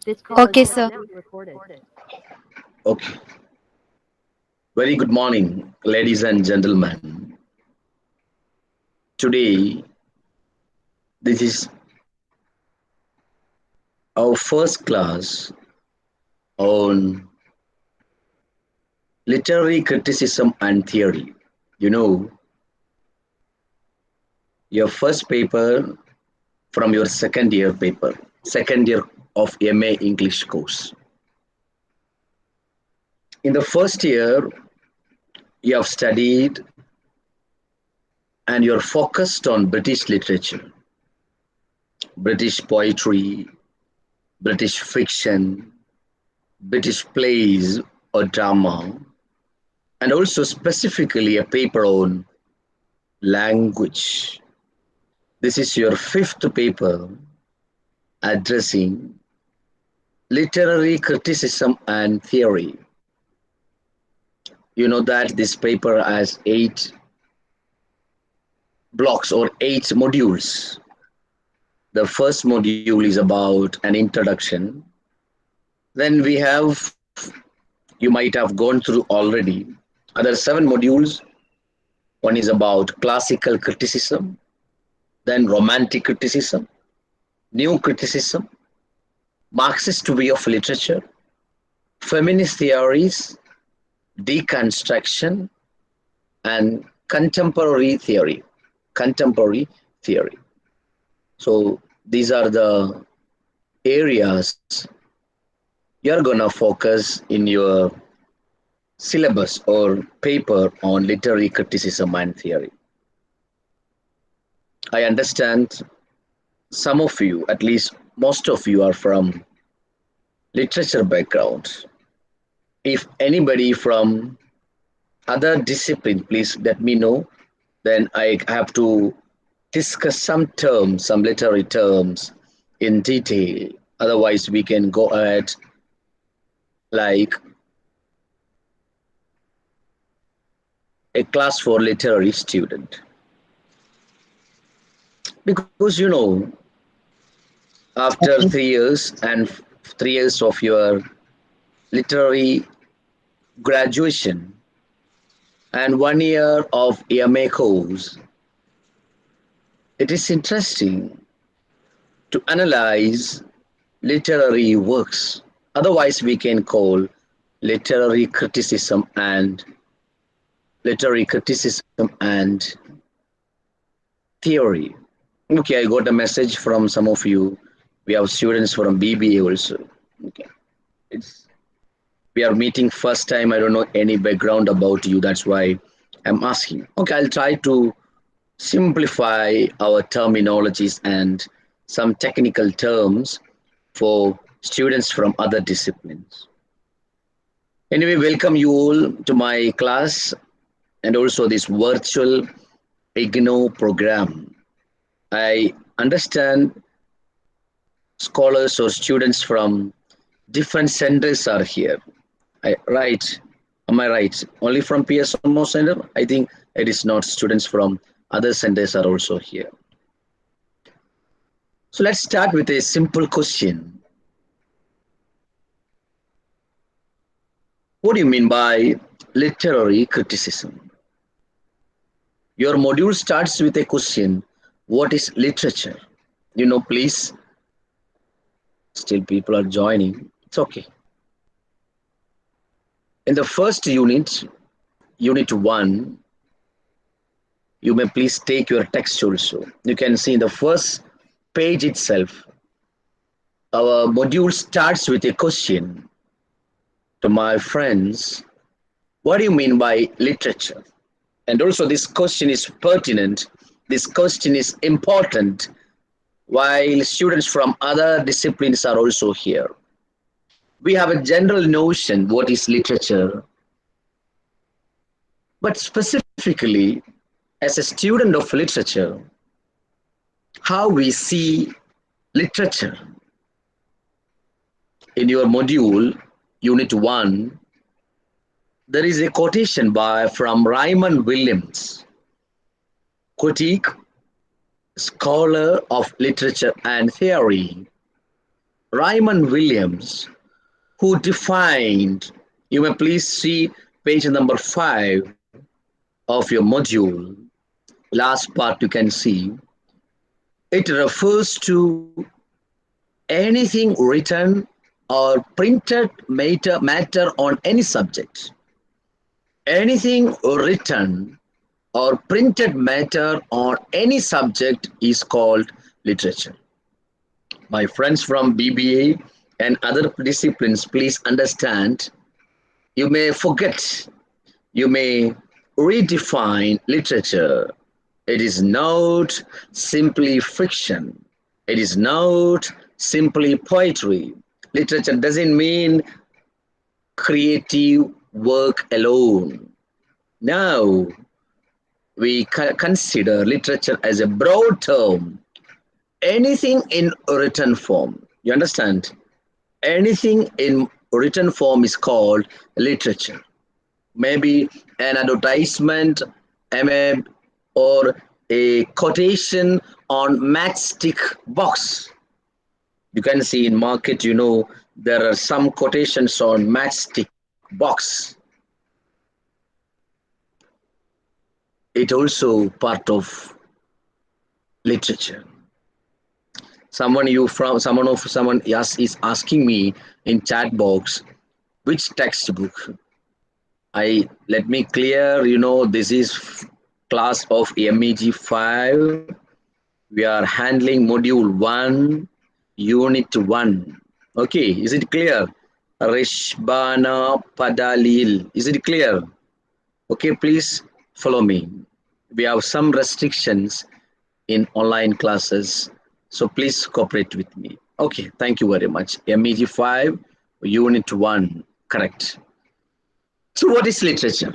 Okay, sir. Okay. Very good morning, ladies and gentlemen. Today, this is our first class on literary criticism and theory. You know, your first paper from your second year of MA English course. In the first year, you have studied and you're focused on British literature, British poetry, British fiction, British plays or drama, and also specifically a paper on language. This is your fifth paper addressing literary criticism and theory. You know that this paper has 8 blocks or 8 modules. The first module is about an introduction. Then we have, you might have gone through already, other 7 modules. One is about classical criticism, then romantic criticism, new criticism, Marxist way of literature, feminist theories, deconstruction, and contemporary theory. Contemporary theory. So these are the areas you're gonna focus in your syllabus or paper on literary criticism and theory. I understand some of you, at least most of you, are from literature background. If anybody from other discipline, please let me know. Then I have to discuss some terms, some literary terms in detail. Otherwise, we can go ahead like a class for literary student. Because after 3 years and 3 years of your literary graduation and 1 year of MA course, it is interesting to analyze literary works. Otherwise, we can call literary criticism and literary criticism and theory. Okay, I got a message from some of you. We have students from BBA also. Okay, it's we are meeting first time. I don't know any background about you. That's why I'm asking. Okay, I'll try to simplify our terminologies and some technical terms for students from other disciplines. Anyway, welcome you all to my class and also this virtual IGNO program. I understand scholars or students from different centers are here. Right? Am I right? Only from PSMO Center? I think it is not. Students from other centers are also here. So let's start with a simple question. What do you mean by literary criticism? Your module starts with a question. What is literature? Please, still people are joining. It's okay. In the first unit, unit 1, you may please take your text also. You can see in the first page itself, our module starts with a question to my friends. What do you mean by literature? And also this question is pertinent. This question is important while students from other disciplines are also here. We have a general notion what is literature, but specifically as a student of literature, how we see literature. In your module, unit 1, there is a quotation by from Raymond Williams, critic, scholar of literature and theory. Raymond Williams, who defined, you may please see page number 5 of your module, last part you can see, it refers to anything written or printed matter on any subject. Anything written or printed matter on any subject is called literature. My friends from BBA and other disciplines, please understand, you may forget, you may redefine literature. It is not simply fiction. It is not simply poetry. Literature doesn't mean creative work alone. Now, we consider literature as a broad term. Anything in written form. You understand? Anything in written form is called literature. Maybe an advertisement, or a quotation on matchstick box. You can see in market, there are some quotations on matchstick box. It also part of literature. Someone is asking me in chat box which textbook. I let me clear, this is class of MEG 5. We are handling module 1, unit 1. Okay, is it clear? Rishbana Padalil. Is it clear? Okay, please follow me. We have some restrictions in online classes, so please cooperate with me. Okay, thank you very much. MEG 5, unit 1, correct. So what is literature?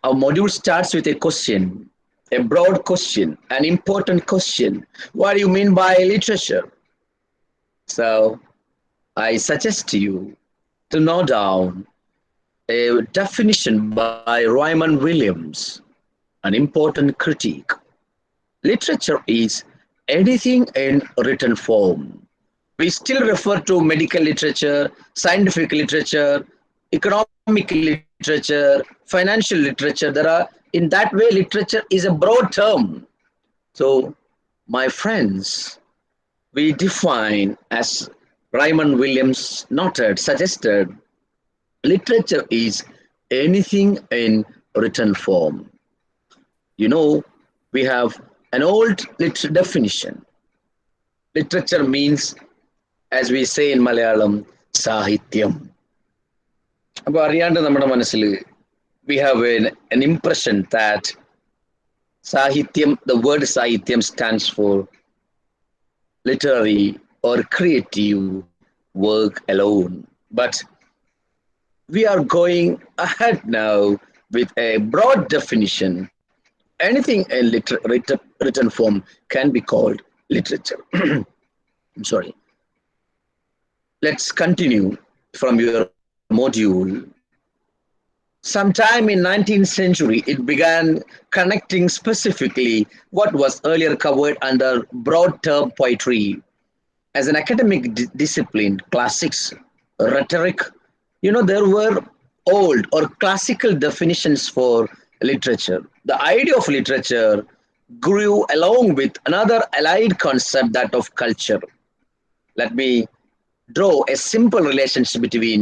Our module starts with a question, a broad question, an important question. What do you mean by literature? So I suggest to you to note down a definition by Raymond Williams, an important critique. Literature is anything in written form. We still refer to medical literature, scientific literature, economic literature, financial literature. In that way, literature is a broad term. So, my friends, we define, as Raymond Williams noted, suggested, literature is anything in written form. We have an old definition. Literature means, as we say in Malayalam, Sahityam. അപ്പോൾ അറിയാണ്ട് നമ്മുടെ മനസ്സിൽ we have an impression that Sahityam, the word Sahityam stands for literary or creative work alone. But we are going ahead now with a broad definition. Anything in written form can be called literature. I'm sorry. Let's continue from your module. Sometime in 19th century, it began connecting specifically what was earlier covered under broad term poetry as an academic discipline, classics, rhetoric. There were old or classical definitions for literature. The idea of literature grew along with another allied concept, that of culture. Let me draw a simple relationship between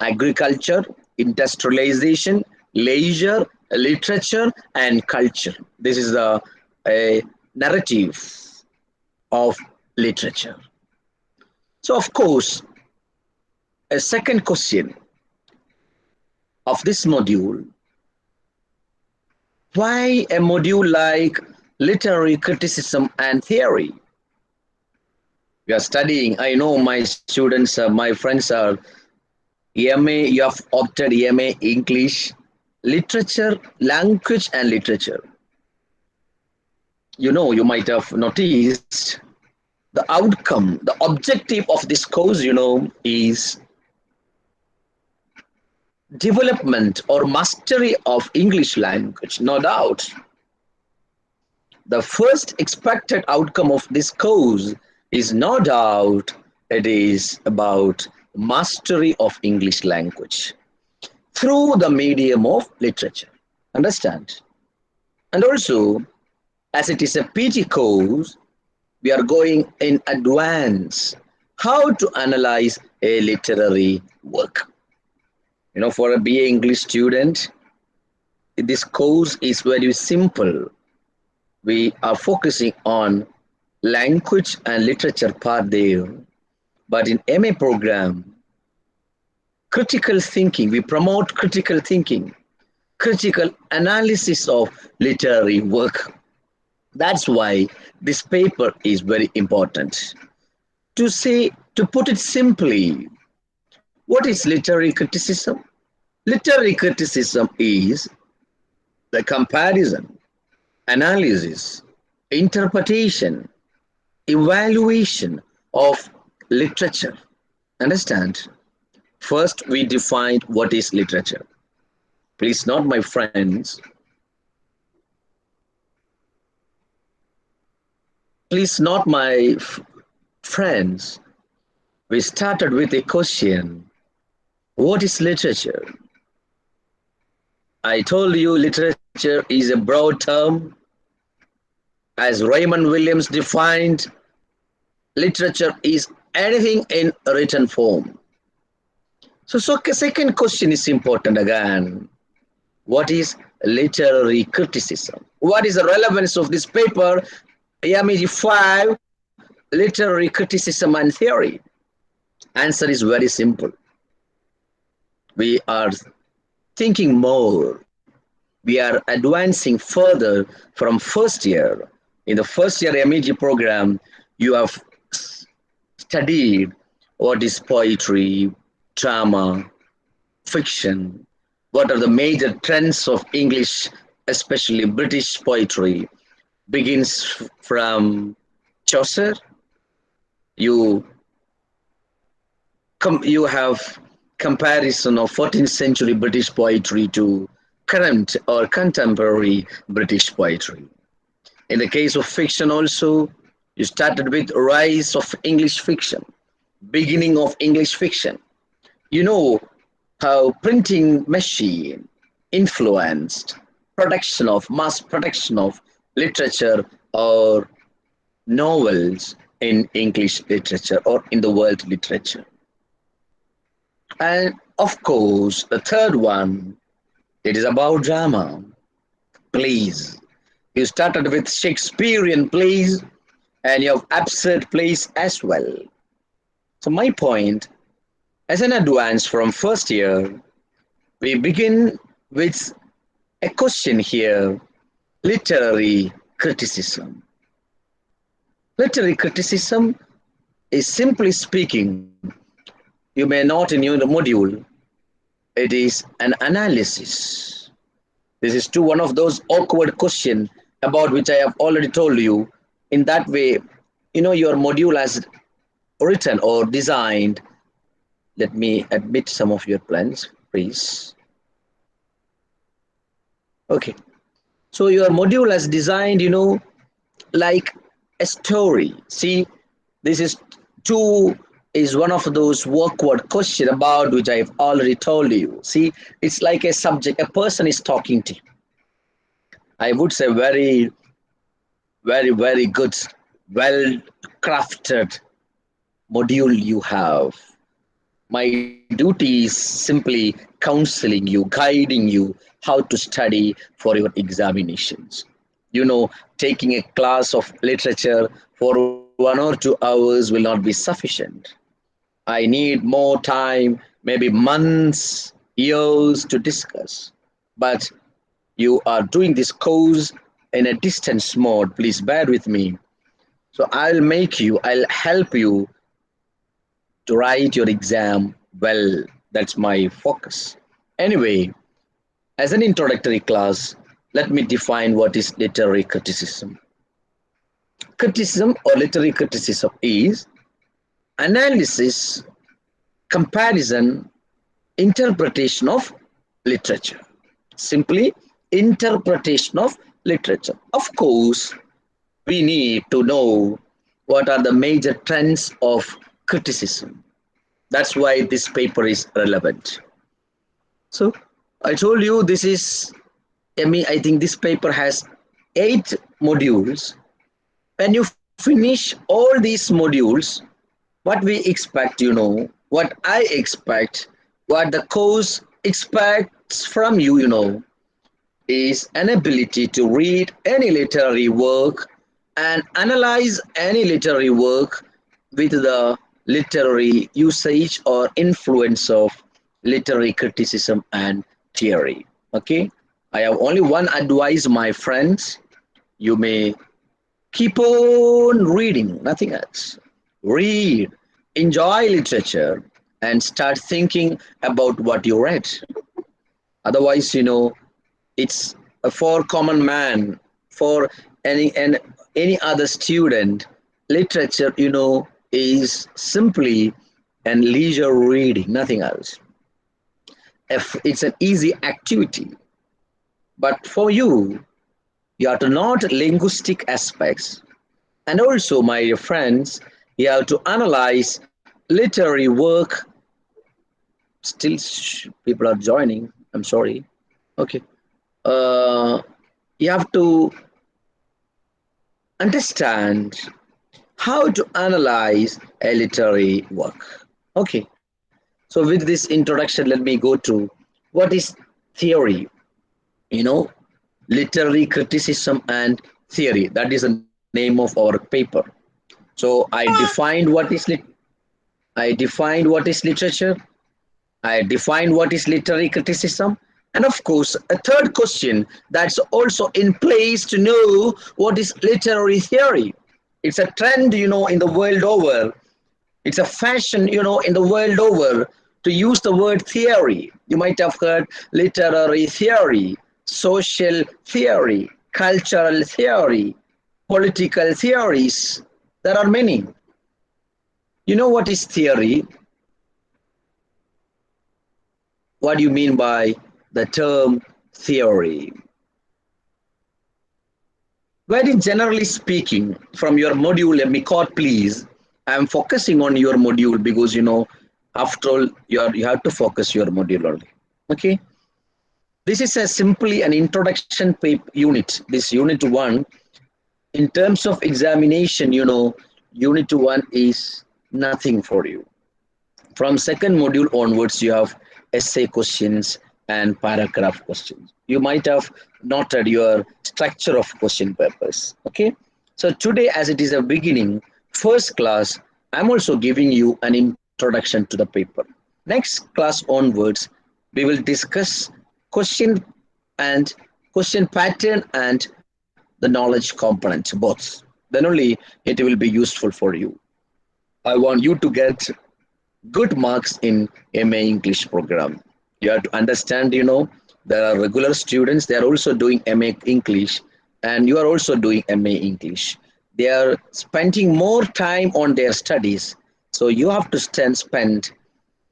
agriculture, industrialization, leisure, literature, and culture. This is the narrative of literature. So, of course, a second question of this module: why a module like literary criticism and theory? We are studying, I know my students, my friends are MA, you have opted MA English, literature, language and literature. You might have noticed the outcome, the objective of this course, is development or mastery of English language, no doubt. The first expected outcome of this course is no doubt It is about mastery of English language through the medium of literature. Understand? And also, as it is a PG course, we are going in advance how to analyze a literary work. For a BA English student, this course is very simple. We are focusing on language and literature part there. But in MA program, critical thinking, we promote critical thinking, critical analysis of literary work. That's why this paper is very important. To put it simply, what is literary criticism? Literary criticism is the comparison, analysis, interpretation, evaluation of literature. Understand? First, we defined what is literature. Please note, my friends, please note, my friends, we started with a question. What is literature? I told you literature is a broad term. As Raymond Williams defined, literature is anything in written form. So second question is important again. What is literary criticism? What is the relevance of this paper, MEG 5, Literary Criticism and Theory? Answer is very simple. We are thinking more. We are advancing further from first year. In the first year MEG program, you have studied what is poetry, drama, fiction, what are the major trends of English, especially British poetry, begins from Chaucer. You have comparison of 14th century British poetry to current or contemporary British poetry. In the case of fiction also, you started with rise of English fiction, beginning of English fiction. You know how printing machine influenced mass production of literature or novels in English literature or in the world literature. And of course, the third one, it is about drama. Plays. You started with Shakespearean plays and you have absurd plays as well. So my point, as an advance from first year, we begin with a question here, literary criticism. Literary criticism is simply speaking, you may not in your module, it is an analysis. This is to one of those awkward questions about which I have already told you. In that way, your module has written or designed. Let me admit some of your plans, please. Okay. So your module has designed, like a story. See, this is one of those awkward questions about which I have already told you. See, it's like a subject, a person is talking to you. I would say very, very, very good, well crafted module you have. My duty is simply counseling you, guiding you how to study for your examinations. Taking a class of literature for 1 or 2 hours will not be sufficient. I need more time, maybe months, years to discuss. But you are doing this course in a distance mode. Please bear with me. So I'll help you to write your exam well. That's my focus. Anyway, as an introductory class, let me define what is literary criticism. Criticism or literary criticism is analysis, comparison, interpretation of literature. Simply, interpretation of literature. Of course, we need to know what are the major trends of criticism. That's why this paper is relevant. So I told you this is, I think this paper has 8 modules. When you finish all these modules, what we expect, what I expect, what the course expects from you, is an ability to read any literary work and analyze any literary work with the literary usage or influence of literary criticism and theory. Okay, I have only one advice, my friends. You may keep on reading, nothing else. Read, enjoy literature, and start thinking about what you read. Otherwise, it's for common man, for any other student. Literature, is simply an leisure reading, nothing else. If it's an easy activity, but for you, you have to note linguistic aspects. And also, my friends, you have to analyze literary work. Still, people are joining. I'm sorry. Okay. Uh, you have to understand how to analyze a literary work. Okay. So, with this introduction, let me go to what is theory. You know, literary criticism and theory. That is the name of our paper. So, I defined what is literature. I defined what is literary criticism. And of course, a third question that's also in place to know what is literary theory. It's a trend, in the world over. It's a fashion, in the world over to use the word theory. You might have heard literary theory, social theory, cultural theory, political theories. There are many. You know what is theory? What do you mean by the term theory? Very generally speaking, from your module, let me quote, please. I'm focusing on your module because after all, you have to focus your module only. Okay. This is simply an introduction unit. This unit 1, in terms of examination, unit 1 is nothing for you. From second module onwards, you have essay questions and paragraph questions. You might have noted your structure of question papers. Okay. So today, as it is a beginning, first class, I'm also giving you an introduction to the paper. Next class onwards, we will discuss question and question pattern and the knowledge component, both. Then only it will be useful for you. I want you to get good marks in MA English program. You have to understand, there are regular students, they are also doing MA English, and you are also doing MA English. They are spending more time on their studies. So you have to spend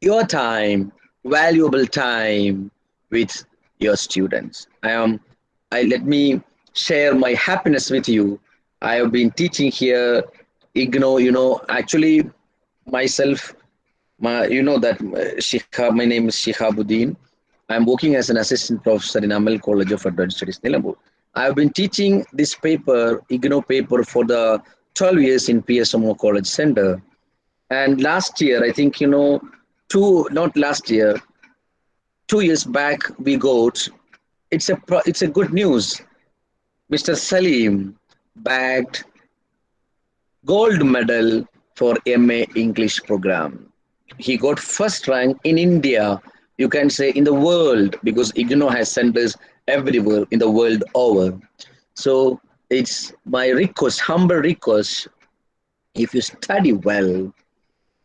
your time, valuable time with your students. Let me share my happiness with you. I have been teaching here, actually myself, my name is Shihabuddin. I'm working as an assistant professor in Amal College of Advanced Studies, Nilambur. I've been teaching this paper, IGNO paper, for the 12 years in PSMO College Center. And last year, I think, not last year, 2 years back, we got, it's a good news. Mr. Salim bagged gold medal for MA English program. He got first rank in India, you can say in the world, because IGNO has centers everywhere in the world over. So it's my request, humble request, if you study well,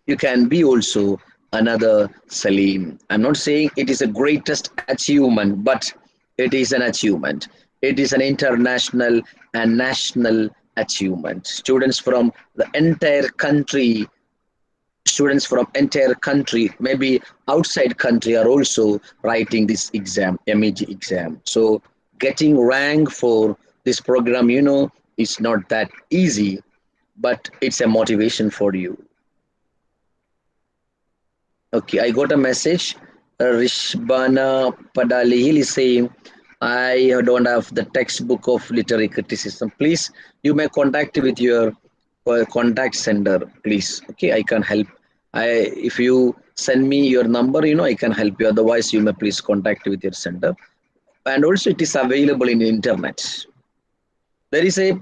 you can be also another Salim. I'm not saying it is a greatest achievement, but it is an achievement. It is an international and national achievement. Students from entire country, maybe outside country, are also writing this exam, MEG exam. So getting rank for this program, is not that easy, but it's a motivation for you. Okay, I got a message. Rishbana Padalihil is saying, I don't have the textbook of literary criticism. Please, you may contact with your contact sender, please. Okay, I can help. If you send me your number, I can help you. Otherwise, you may please contact with your sender. And also, it is available in the internet. There is a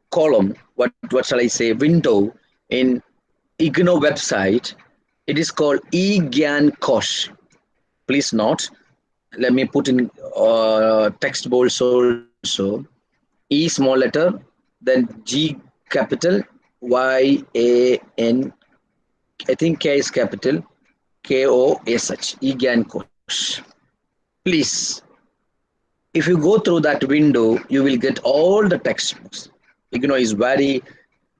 column, what shall I say, window in IGNO website. It is called e-Gyan Kosh. Please note. Let me put in text box also. E small letter, then G capital, Y-A-N, I think K is capital, K-O-S-H, e-Gyan Kosh. Please, if you go through that window, you will get all the textbooks. IGNO is very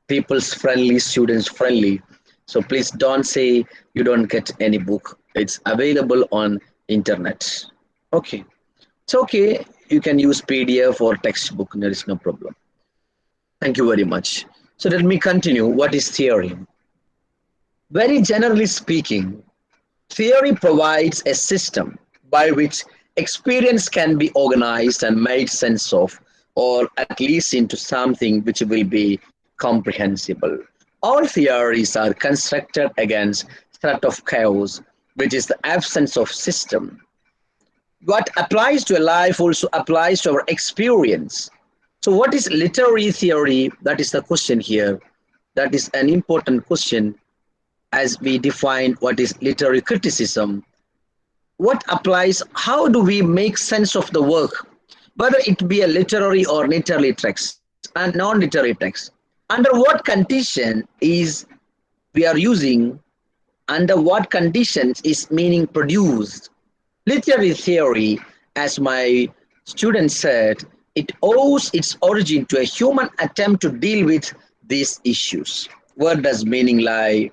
people's friendly, students friendly. So please don't say you don't get any book. It's available on internet. Okay. It's okay. You can use PDF or textbook. There is no problem. Thank you very much. So let me continue. What is theory? Very generally speaking, theory provides a system by which experience can be organized and made sense of, or at least into something which will be comprehensible. All theories are constructed against threat of chaos, which is the absence of system. What applies to a life also applies to our experience. So, what is literary theory? That is the question here. That is an important question as we define what is literary criticism. What applies? How do we make sense of the work, whether it be a literary or literary text and non-literary text? Under what condition is we are using? Under what conditions is meaning produced? Literary theory, as my student said, it owes its origin to a human attempt to deal with these issues. Where does meaning lie?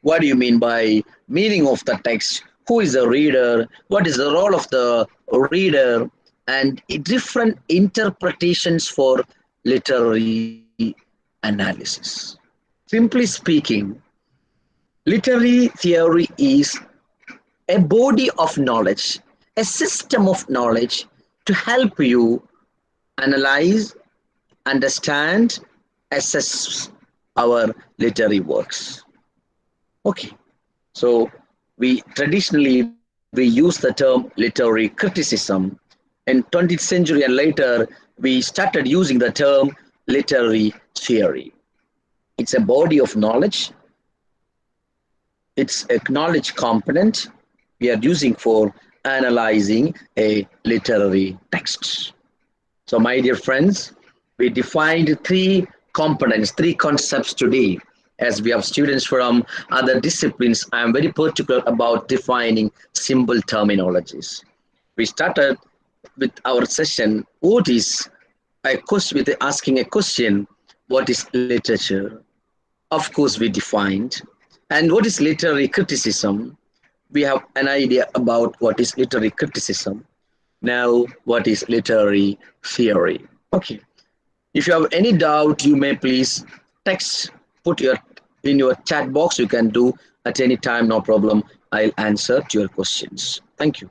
What do you mean by meaning of the text? Who is the reader? What is the role of the reader? And different interpretations for literary analysis. Simply speaking, literary theory is a body of knowledge, a system of knowledge to help you analyze, understand, assess our literary works. Okay, so we traditionally we use the term literary criticism. In 20th century and later, we started using the term literary theory. It's a body of knowledge. It's a knowledge component we are using for analyzing a literary text. So, my dear friends, we defined three components, three concepts today. As we have students from other disciplines, I am very particular about defining simple terminologies. We started with our session, what is a question, with asking a question, what is literature? Of course, we defined. And what is literary criticism? We have an idea about what is literary criticism. Now, what is literary theory? Okay. If you have any doubt, you may please text, put your in your chat box. You can do at any time, no problem. I'll answer to your questions. Thank you.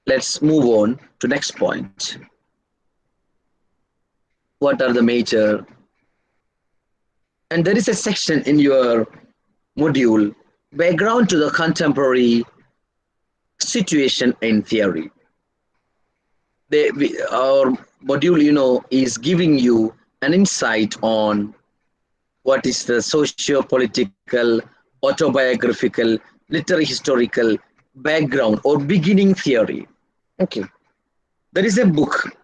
Let's move on to next point. What are the major? And there is a section in your module, background to the contemporary situation in theory. Our module, is giving you an insight on what is the socio-political, autobiographical, literary historical background or beginning theory. Okay. There is a book.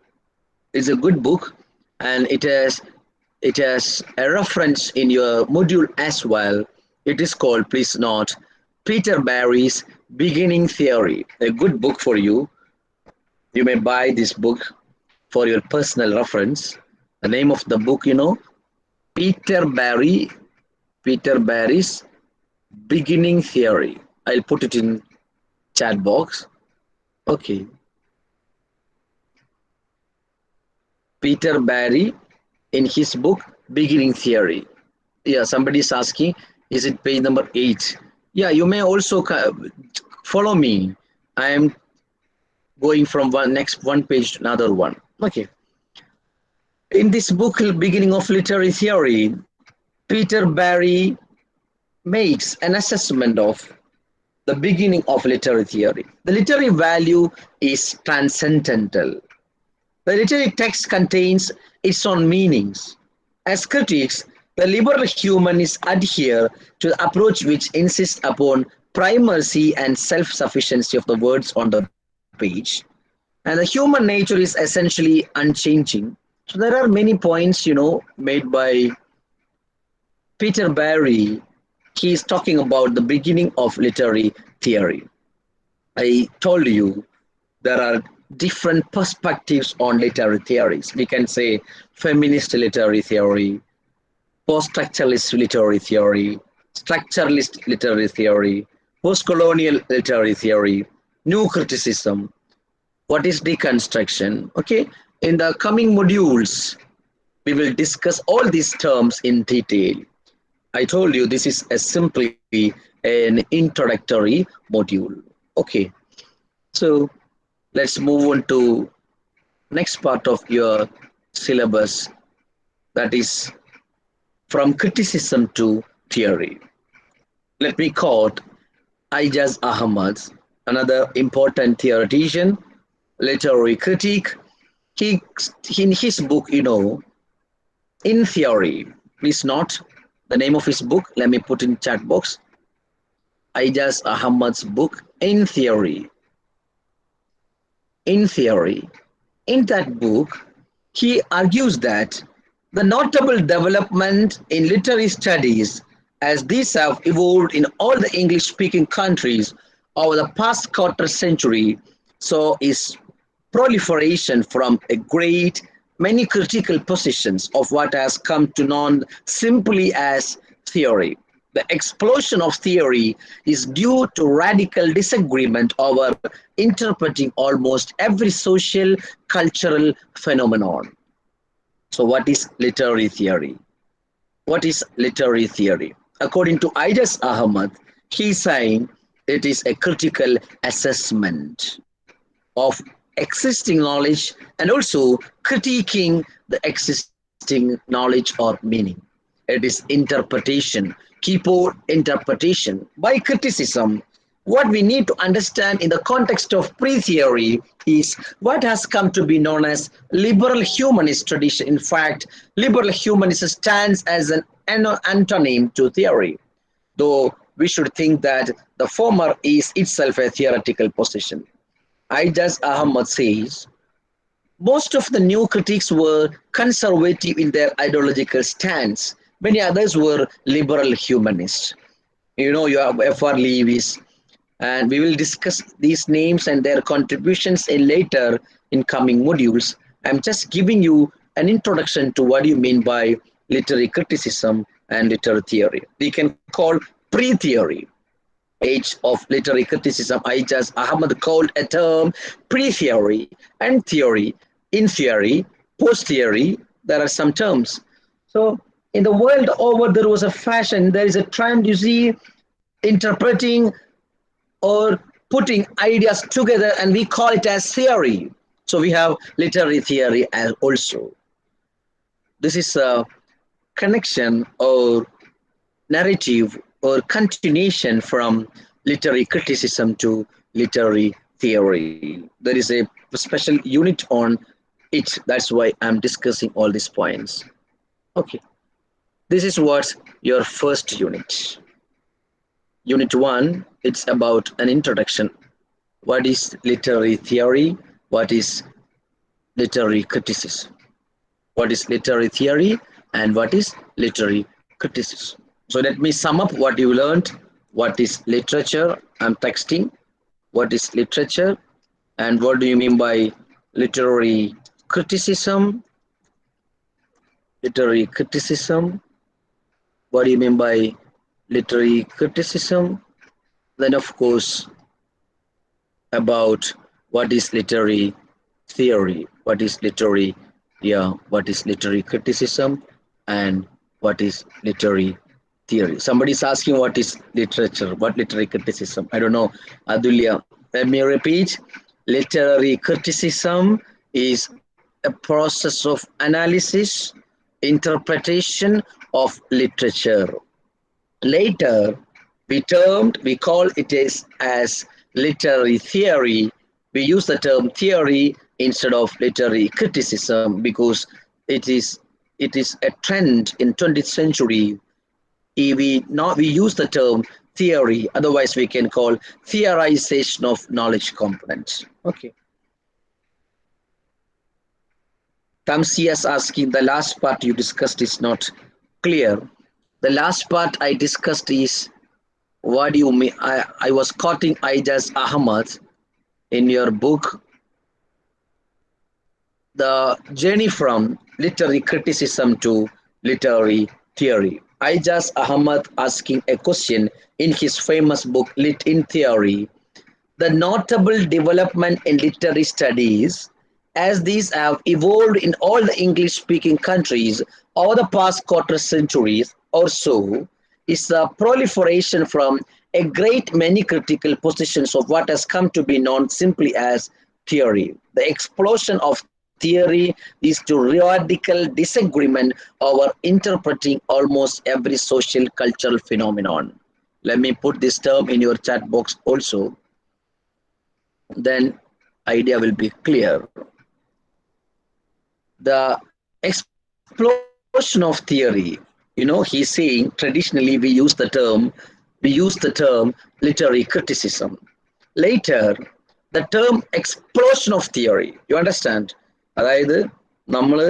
It's a good book, and it has a reference in your module as well. It is called, please note, Peter Barry's Beginning Theory. A good book for you. You may buy this book for your personal reference. The name of the book, Peter Barry's Beginning Theory. I'll put it in chat box. Okay. Peter Barry in his book Beginning Theory. Yeah, somebody is asking, is it page number 8? Yeah, you may also follow me. I am going from one page to another one. Okay. In this book, Beginning of Literary Theory, Peter Barry makes an assessment of the beginning of literary theory. The literary value is transcendental. The literary text contains its own meanings. As critics, the liberal humanists adhere to the approach which insists upon primacy and self-sufficiency of the words on the page. And the human nature is essentially unchanging. So there are many points, made by Peter Barry. He is talking about the beginning of literary theory. I told you there are different perspectives on literary theories. We can say feminist literary theory, post-structuralist literary theory, structuralist literary theory, post-colonial literary theory, new criticism, what is deconstruction. Okay, in the coming modules, we will discuss all these terms in detail. I told you this is a simply an introductory module. Okay, so let's move on to next part of your syllabus, that is from criticism to theory. Let me quote Ijaz Ahmad, another important theoretician, literary critic. He, in his book, in theory, please note the name of his book. Let me put in chat box. Ijaz Ahmad's book, In Theory. In theory, in that book, he argues that the notable development in literary studies, as these have evolved in all the English-speaking countries over the past quarter century, so is proliferation from a great many critical positions of what has come to known simply as theory. The explosion of theory is due to radical disagreement over interpreting almost every social, cultural phenomenon. So, what is literary theory? What is literary theory? According to Ijaz Ahmad, he is saying it is a critical assessment of existing knowledge and also critiquing the existing knowledge or meaning. It is interpretation, keyboard interpretation. By criticism, what we need to understand in the context of pre-theory is what has come to be known as liberal humanist tradition. In fact, liberal humanism stands as an antonym to theory, though we should think that the former is itself a theoretical position. Ijaz Ahmad says most of the new critics were conservative in their ideological stance. Many others were liberal humanists. You have F.R. Lewis, and we will discuss these names and their contributions in later in coming modules. I'm just giving you an introduction to what you mean by literary criticism and literary theory. We can call pre-theory. Age of literary criticism, Ijaz Ahmad called a term pre-theory and theory, in theory, post-theory. There are some terms. So in the world over, there was a fashion, there is a trend, you see, interpreting or putting ideas together, and we call it as theory. So we have literary theory as also. This is a connection or narrative or continuation from literary criticism to literary theory. There is a special unit on it. That's why I'm discussing all these points. Okay. This is what's your first unit. Unit 1, it's about an introduction. What is literary theory? What is literary criticism? What is literary theory and what is literary criticism? So let me sum up what you learned. What is literature? I'm texting. What is literature? And what do you mean by literary criticism? Literary criticism. What do you mean by literary criticism? Then, of course, about what is literary theory, what is literary, what is literary criticism, and what is literary theory. Somebody is asking what is literature, what literary criticism. I don't know. Adulya, let me repeat. Literary criticism is a process of analysis, interpretation of literature. Later, we call it as literary theory. We use the term theory instead of literary criticism because it is it is a trend in 20th century. We use the term theory, otherwise we can call theorization of knowledge components. Okay. Tamsias asking, the last part you discussed is not clear. The last part I discussed is, what do you mean? I was quoting Ijaz Ahmad in your book, The Journey from Literary Criticism to Literary Theory. Ijaz Ahmad asking a question in his famous book, Lit in Theory. The notable development in literary studies, as these have evolved in all the English-speaking countries over the past quarter centuries or so, is the proliferation from a great many critical positions of what has come to be known simply as theory. The explosion of theory leads to radical disagreement over interpreting almost every social cultural phenomenon. Let me put this term in your chat box also, then idea will be clear. The explosion of theory, he's saying traditionally we use the term literary criticism. Later, the term explosion of theory, you understand? അതായത് നമ്മൾ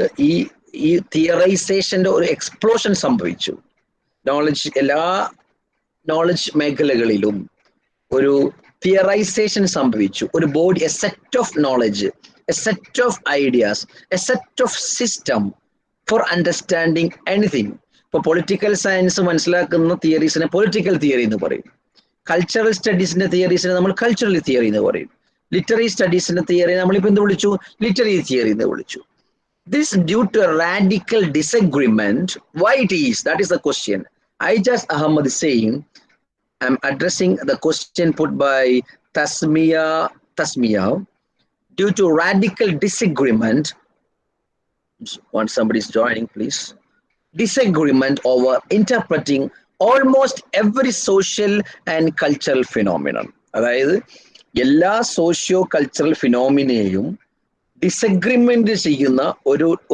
ഈ തിയറൈസേഷൻ്റെ ഒരു explosion സംഭവിച്ചു. എല്ലാ knowledge മേഖലകളിലും ഒരു theorization സംഭവിച്ചു. ഒരു body, A set of knowledge, A set of ideas, A set of system for understanding anything. ഇപ്പോൾ പൊളിറ്റിക്കൽ സയൻസ് മനസ്സിലാക്കുന്ന തിയറീസിനെ പൊളിറ്റിക്കൽ തിയറി എന്ന് പറയും. കൾച്ചറൽ സ്റ്റഡീസിന്റെ തിയറീസിനെ നമ്മൾ കൾച്ചറൽ തിയറി എന്ന് പറയും. ലിറ്റററി സ്റ്റഡീസിന്റെ തിയറി നമ്മളിപ്പോൾ എന്ത് വിളിച്ചു? ലിറ്റററി തിയറി എന്ന് വിളിച്ചു. This due to a radical disagreement. Why it is? That is the question. Ijaz Ahmad is saying, I'm addressing the question put by Tasmiya. Due to radical disagreement, once somebody is joining, please. Disagreement over interpreting almost every social and cultural phenomenon. അതായത് എല്ലാ socio cultural ഫിനോമിനയെയും disagreement ചെയ്യുന്ന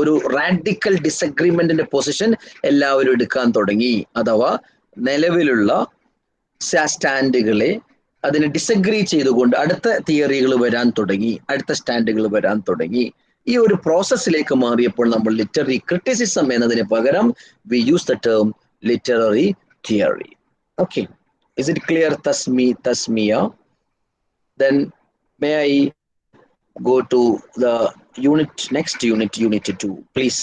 ഒരു radical ഡിസഗ്രിമെന്റിന്റെ position എല്ലാവരും എടുക്കാൻ തുടങ്ങി. അഥവാ നിലവിലുള്ള സ്റ്റാൻഡുകളെ അതിനെ ഡിസഗ്രി ചെയ്തുകൊണ്ട് അടുത്ത തിയറികൾ വരാൻ തുടങ്ങി, അടുത്ത സ്റ്റാൻഡുകൾ വരാൻ തുടങ്ങി. ഈ ഒരു പ്രോസസ്സിലേക്ക് മാറിയപ്പോൾ നമ്മൾ ലിറ്റററി ക്രിറ്റിസിസം എന്നതിന് പകരം we use the term literary theory. Okay, is it clear Thasmiya? Then may I go to the next unit 2, please.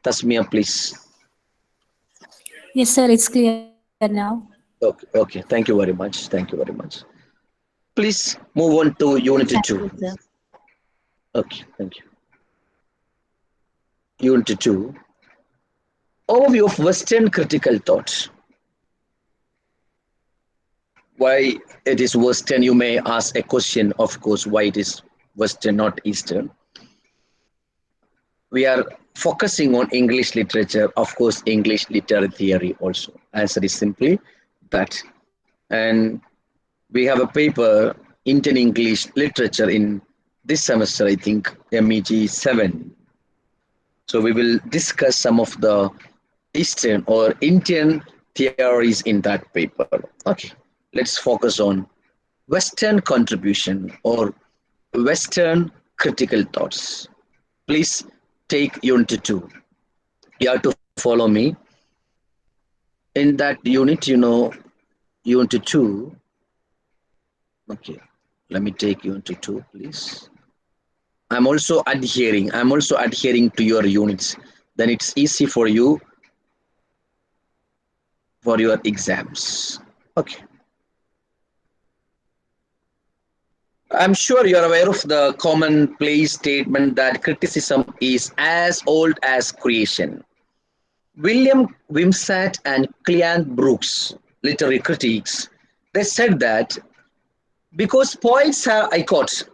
Tasmiya, please. Yes, sir, it's clear now. Okay. Thank you very much. Please move on to unit 2. Sir. Okay, thank you. Unit 2. Overview of Western critical thought. Why it is Western? You may ask a question, of course, why it is Western, not Eastern. We are focusing on English literature, of course, English literary theory also. Answer is simply that. And we have a paper, Indian English Literature, in this semester, I think, MEG 7. So we will discuss some of the Eastern or Indian theories in that paper. Okay, let's focus on Western contribution or Western critical thoughts. Please take unit 2. You have to follow me. In that unit, unit 2. Okay, let me take unit 2, please. I'm also adhering to your units. Then it's easy for you for your exams. Okay. I'm sure you're aware of the commonplace statement that criticism is as old as creation. William Wimsatt and Cleant Brooks, literary critics, they said that because poets have, I quote,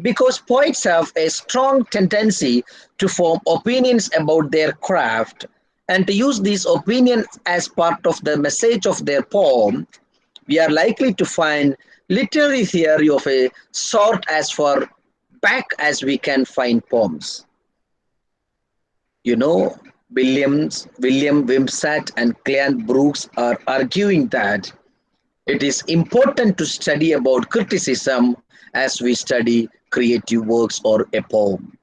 because poets have a strong tendency to form opinions about their craft and to use these opinions as part of the message of their poem, we are likely to find literary theory of a sort as far back as we can find poems. You know, William Wimsatt and Cleant Brooks are arguing that it is important to study about criticism as we study creative works or a poem.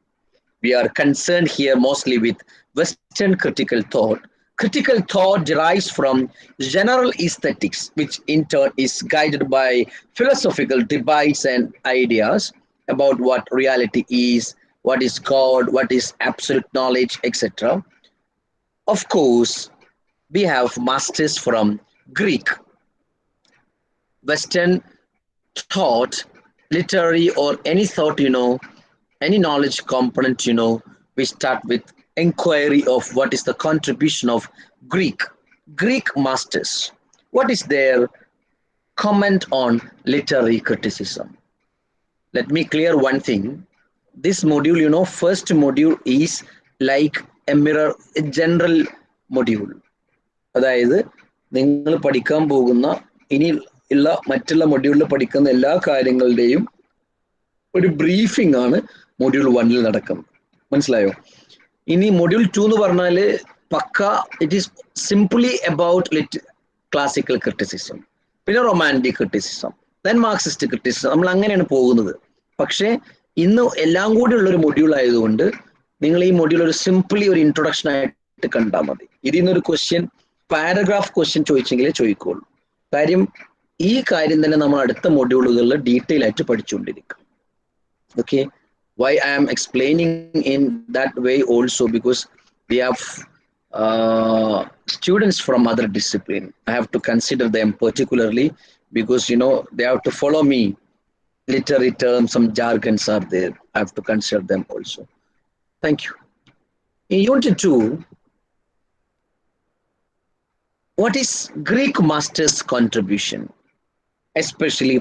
We are concerned here mostly with Western critical thought. Critical thought derives from general aesthetics, which in turn is guided by philosophical debates and ideas about what reality is, what is God, what is absolute knowledge, etc. Of course, we have masters from Greek, Western thought, literary, or any thought, any knowledge component, we start with inquiry of what is the contribution of Greek, Greek masters. What is their comment on literary criticism? Let me clear one thing. This module, first module is like a mirror, a general module. അതായത് നിങ്ങൾ പഠിക്കാൻ പോകുന്ന ഇനി ഉള്ള മറ്റുള്ള മൊഡ്യൂളിൽ പഠിക്കുന്ന എല്ലാ കാര്യങ്ങളുടെയും ഒരു ബ്രീഫിംഗ് ആണ് മൊഡ്യൂൾ 1 നടക്കുന്നത്. മനസ്സിലായോ? ഇനി മൊഡ്യൂൾ 2 എന്ന് പറഞ്ഞാൽ പക്ക it is simply about classical criticism, പിന്നെ romantic criticism, then Marxist criticism. നമ്മൾ അങ്ങനെയാണ് പോകുന്നത്. പക്ഷേ ഇന്ന് എല്ലാം കൂടി ഉള്ളൊരു മൊഡ്യൂൾ ആയതുകൊണ്ട് നിങ്ങൾ ഈ മൊഡ്യൂൾ ഒരു സിംപ്ലി ഒരു ഇൻട്രൊഡക്ഷൻ ആയിട്ട് കണ്ടാൽ മതി. ഇതിൽ നിന്നൊരു ക്വസ്റ്റ്യൻ, പാരഗ്രാഫ് ക്വസ്റ്റ്യൻ ചോദിച്ചെങ്കിലേ ചോദിക്കുള്ളൂ. കാര്യം ഈ കാര്യം തന്നെ നമ്മൾ അടുത്ത മൊഡ്യൂളുകളിൽ ഡീറ്റെയിൽ ആയിട്ട് പഠിച്ചുകൊണ്ടിരിക്കും. Okay, why I am explaining in that way also because we have students from other discipline. I have to consider them particularly because they have to follow me. Literary terms, some jargons are there. I have to consider them also. Thank you. In Unit 2, what is Greek masters' contribution, especially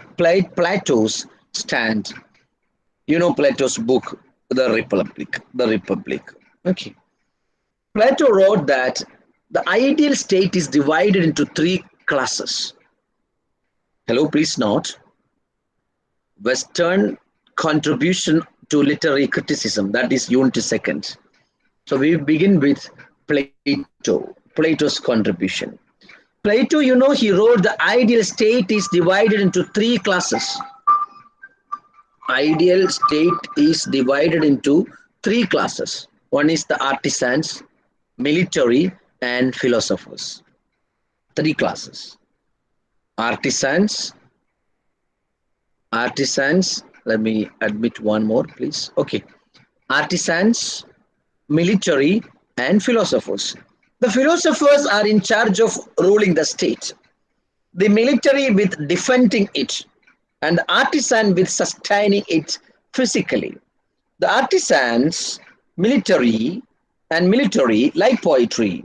Plato's stand? Plato's book, The Republic. Okay. Plato wrote that the ideal state is divided into 3 classes. Hello, please note. Western contribution to literary criticism, that is Unit 2. So we begin with Plato's contribution. Plato, he wrote the ideal state is divided into 3 classes. Ideal state is divided into 3 classes. One is the artisans, military, and philosophers. 3 classes. Artisans, let me admit one more, please. Okay. Artisans, military, and philosophers. The philosophers are in charge of ruling the state. The military with defending it, and the artisan with sustaining it physically. The artisans, military like poetry,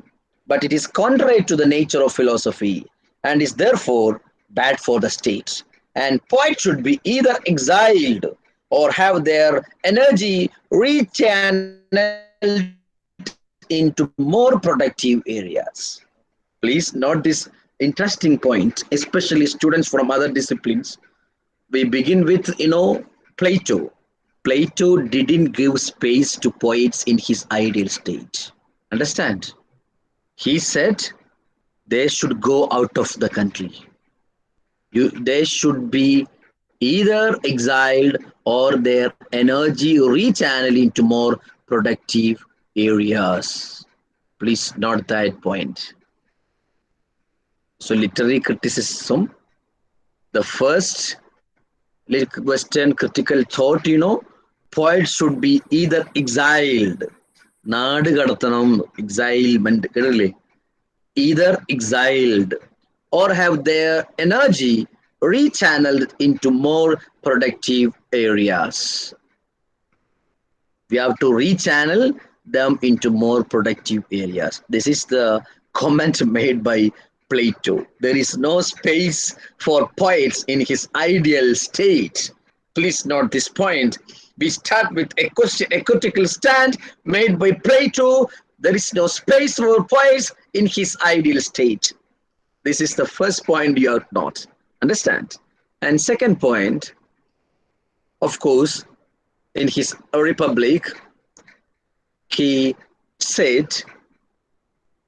but it is contrary to the nature of philosophy and is therefore bad for the state. And poets should be either exiled or have their energy rechanneled into more productive areas. Please note this interesting point, especially students from other disciplines. We begin with, Plato. Plato didn't give space to poets in his ideal state. Understand? He said they should go out of the country. They should be either exiled or their energy rechanneled into more productive areas. Please note that point. So literary criticism, the first Western critical thought, poets should be either exiled, exilment, either exiled, or have their energy rechanneled into more productive areas. We have to rechannel them into more productive areas. This is the comment made by Plato. There is no space for poets in his ideal state. Please note this point. We start with a question, a critical stand made by Plato. There is no space for poets in his ideal state. This is the first point you have not understand. And second point, of course, in his Republic, he said,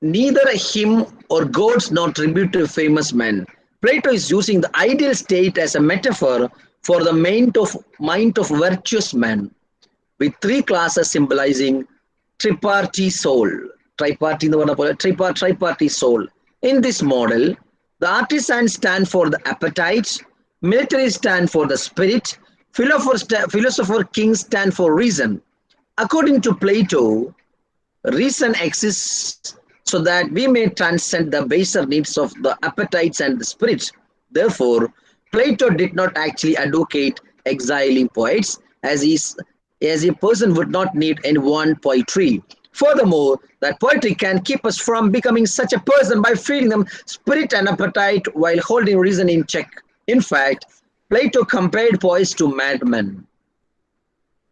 neither him or gods nor tribute to famous men. Plato is using the ideal state as a metaphor for the mind of virtuous men, with three classes symbolizing tripartite soul. Tripartite soul. In this model, the artisans stand for the appetite, military stand for the spirit, philosopher kings stand for reason. According to Plato, reason exists so that we may transcend the baser needs of the appetites and the spirit. Therefore, Plato did not actually advocate exiling poets, as a person would not need any one poetry. Furthermore, that poetry can keep us from becoming such a person by feeding them spirit and appetite while holding reason in check. In fact, Plato compared poets to madmen.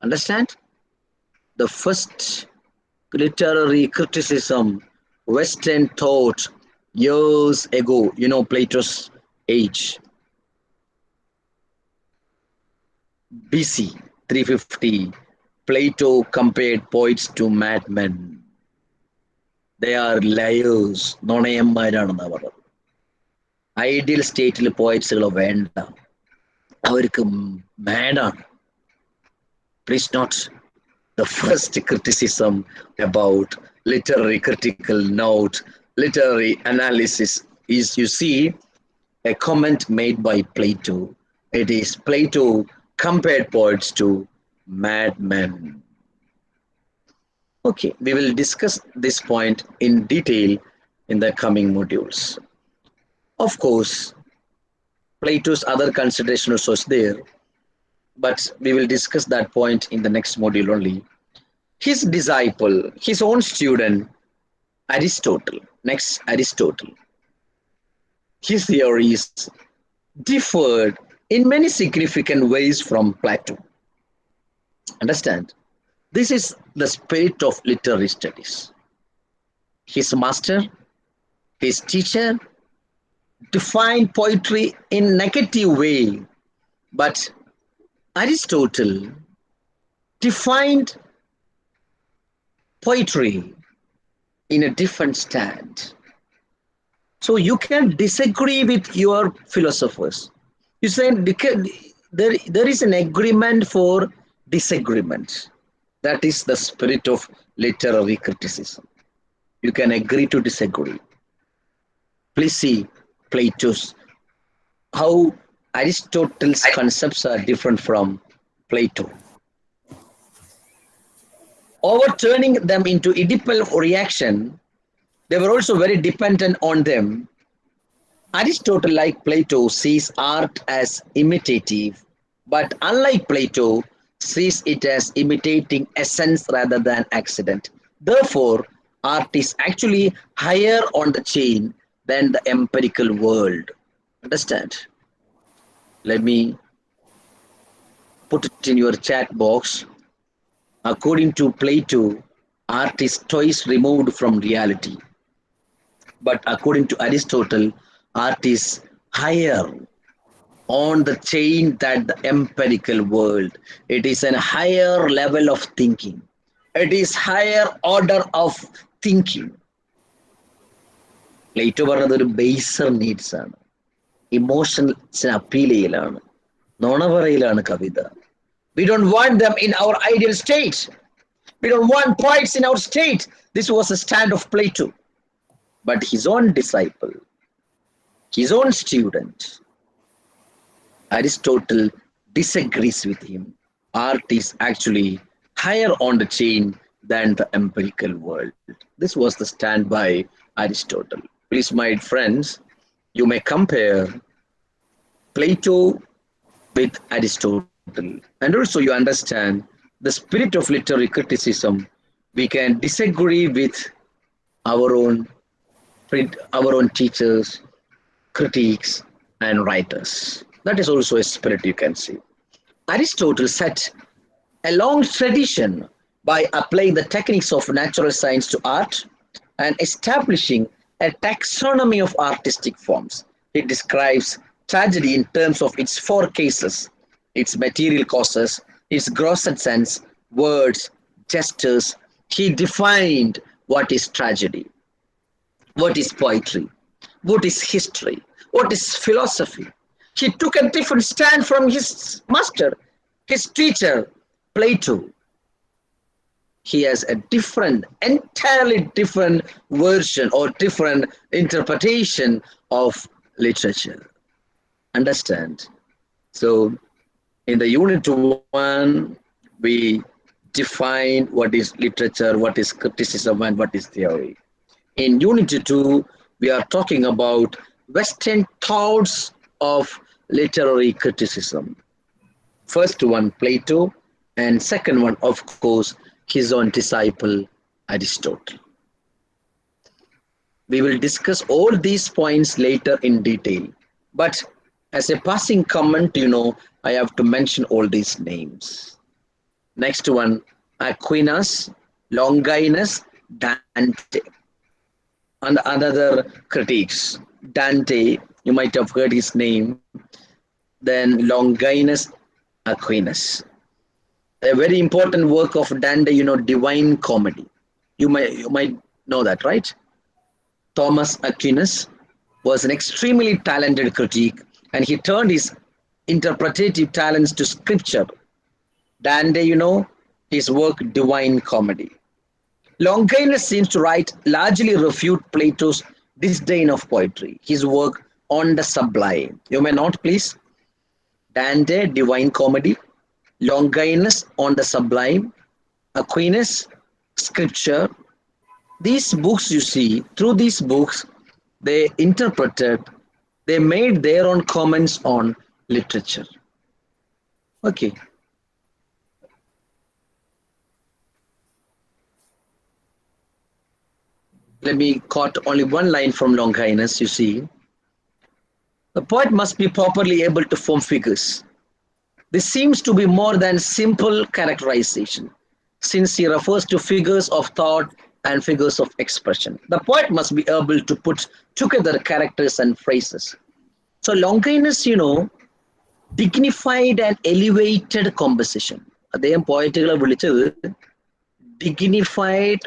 Understand? The first literary criticism, Western thought, years ago, Plato's age, BC 350, Plato compared poets to madmen. They are liars, നുണയന്മാരാണെന്നാ പറഞ്ഞത്. Ideal സ്റ്റേറ്റിൽ പോയിറ്റ്സുകൾ വേണ്ട, അവർക്ക് മാഡാണ്. Please note the first criticism about literary critical note, literary analysis is, you see, a comment made by Plato. It is Plato compared poets to madmen. Okay, we will discuss this point in detail in the coming modules. Of course, Plato's other consideration also is there, but we will discuss that point in the next module only. His disciple, his own student, Aristotle, next Aristotle, his theories differed in many significant ways from Plato. Understand? This is the spirit of literary studies. His master, his teacher, defined poetry in negative way, but Aristotle defined poetry in a different stand. So you can disagree with your philosophers. You say there is an agreement for disagreement. That is the spirit of literary criticism. You can agree to disagree. Please see Plato's, how Aristotle's concepts are different from Plato. Overturning them into Oedipal reaction, they were also very dependent on them. Aristotle, like Plato, sees art as imitative, but unlike Plato, sees it as imitating essence rather than accident. Therefore, art is actually higher on the chain than the empirical world. Understand? Let me put it in your chat box. According to Plato, art is twice removed from reality. But according to Aristotle, art is higher on the chain than the empirical world. It is a higher level of thinking. It is higher order of thinking. Plato പറഞ്ഞത് ഒരു ബേസർ needs ആണ്, ഇമോഷൻസിന് appeal ചെയ്യലാണ്, നുണ പറയലാണ് കവിത. We don't want them in our ideal state. We don't want poets in our state. This was a stand of Plato. But his own disciple, his own student, Aristotle, disagrees with him. Art is actually higher on the chain than the empirical world. This was the stand by Aristotle. Please, my friends, you may compare Plato with Aristotle. And also you understand the spirit of literary criticism We can disagree with our own teachers, critics, and writers. That is also a spirit you can see. Aristotle set a long tradition by applying the techniques of natural science to art and establishing a taxonomy of artistic forms. He describes tragedy in terms of its four cases: its material causes, its gross sense, words, gestures. He defined what is tragedy, what is poetry, what is history, what is philosophy. He took a different stand from his master, his teacher, Plato. He has a different, entirely different version or different interpretation of literature. Understand? So, in the unit one, we define what is literature, what is criticism, and what is theory. In unit 2, we are talking about Western thoughts of literary criticism. First one, Plato, and second one, of course, his own disciple, Aristotle. We will discuss all these points later in detail. But as a passing comment, I have to mention all these names. Next one, Aquinas, Longinus, Dante. And another critics, Dante, you might have heard his name, then Longinus, Aquinas. A very important work of Dante, Divine Comedy. You might know that, right? Thomas Aquinas was an extremely talented critic, and he turned his interpretative talents to scripture. Dante, his work Divine Comedy. Longinus seems to largely refute Plato's disdain of poetry. His work On the Sublime. You may not, please. Dante, Divine Comedy. Longinus, On the Sublime. Aquinas, Scripture. These books, you see, through these books, they made their own comments on literature. Okay. Let me quote only one line from Longinus, you see. The poet must be properly able to form figures. This seems to be more than simple characterization, since he refers to figures of thought and figures of expression. The poet must be able to put together characters and phrases. So Longinus, dignified and elevated composition. അദ്ദേഹം പോയറ്റുകളെ വിളിച്ചത് dignified,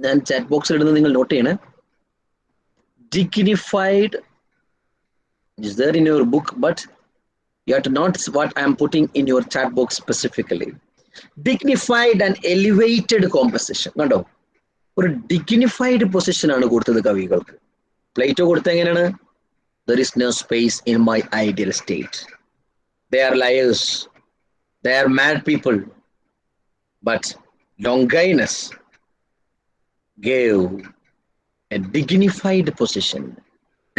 ഞാൻ chat ബോക്സിൽ ഇടുന്നത് നിങ്ങൾ not ചെയ്യണേ. Dignified is there in your book, but you have to notice what I am putting in your chat box specifically. Dignified and elevated composition. കണ്ടോ, ഒരു dignified position ആണ് കൊടുത്തത് കവികൾക്ക്. പ്ലേറ്റോ കൊടുത്ത എങ്ങനെയാണ്? There is no space in my ideal state. They are liars. They are mad people. But Longinus gave a dignified position,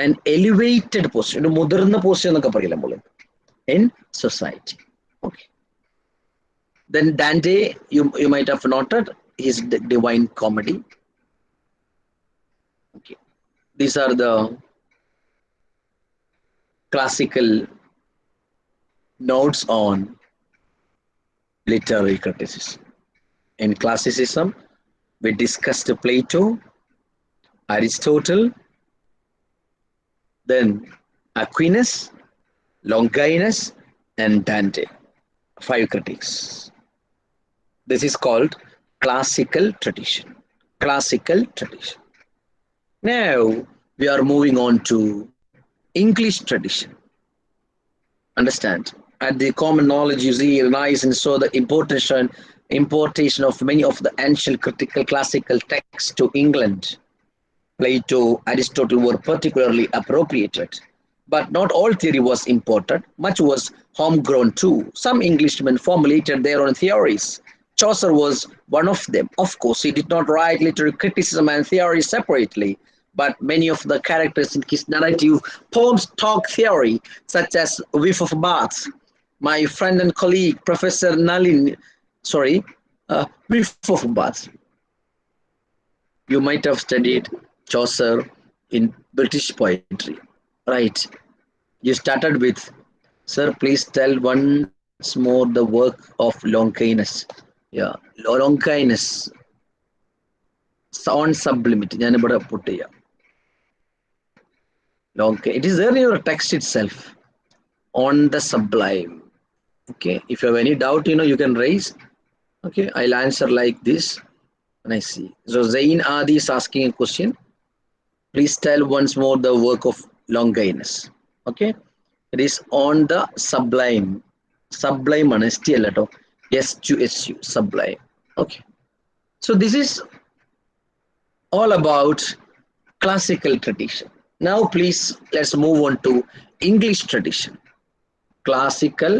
an elevated position, മുതിർന്ന position എന്നൊക്കെ പറയില്ല നമ്മൾ, in society. Okay. Then Dante, you might have noted his Divine Comedy. Okay. These are the classical notes on literary criticism. In classicism, we discussed Plato, Aristotle, then Aquinas, Longinus, and Dante. 5 critics. This is called classical tradition. Classical tradition. Now we are moving on to English tradition. Understand? At the common knowledge, you see, Renaissance and saw the importation of many of the ancient critical classical texts to England. Plato, Aristotle were particularly appropriated. But not all theory was imported. Much was homegrown too. Some Englishmen formulated their own theories. Chaucer was one of them. Of course, he did not write literary criticism and theory separately, but many of the characters in his narrative poems talk theory, such as Whiff of Bath. My friend and colleague, Professor Whiff of Bath. You might have studied Chaucer in British poetry, right? You started with, Sir, please tell once more the work of Longinus. Yeah, Longinus, on sublimity. ഞാനിവിടെ put ചെയ്യാം. It is there in your text itself, on the sublime. Okay, if you have any doubt, you can raise. Okay, I'll answer like this. And I see. So Zain Adi is asking a question. Please tell once more the work of Longinus. Okay, it is on the sublime. Sublime honesty a lot of SU sublime. Okay, so this is all about classical tradition. Now, please let's move on to English tradition. Classical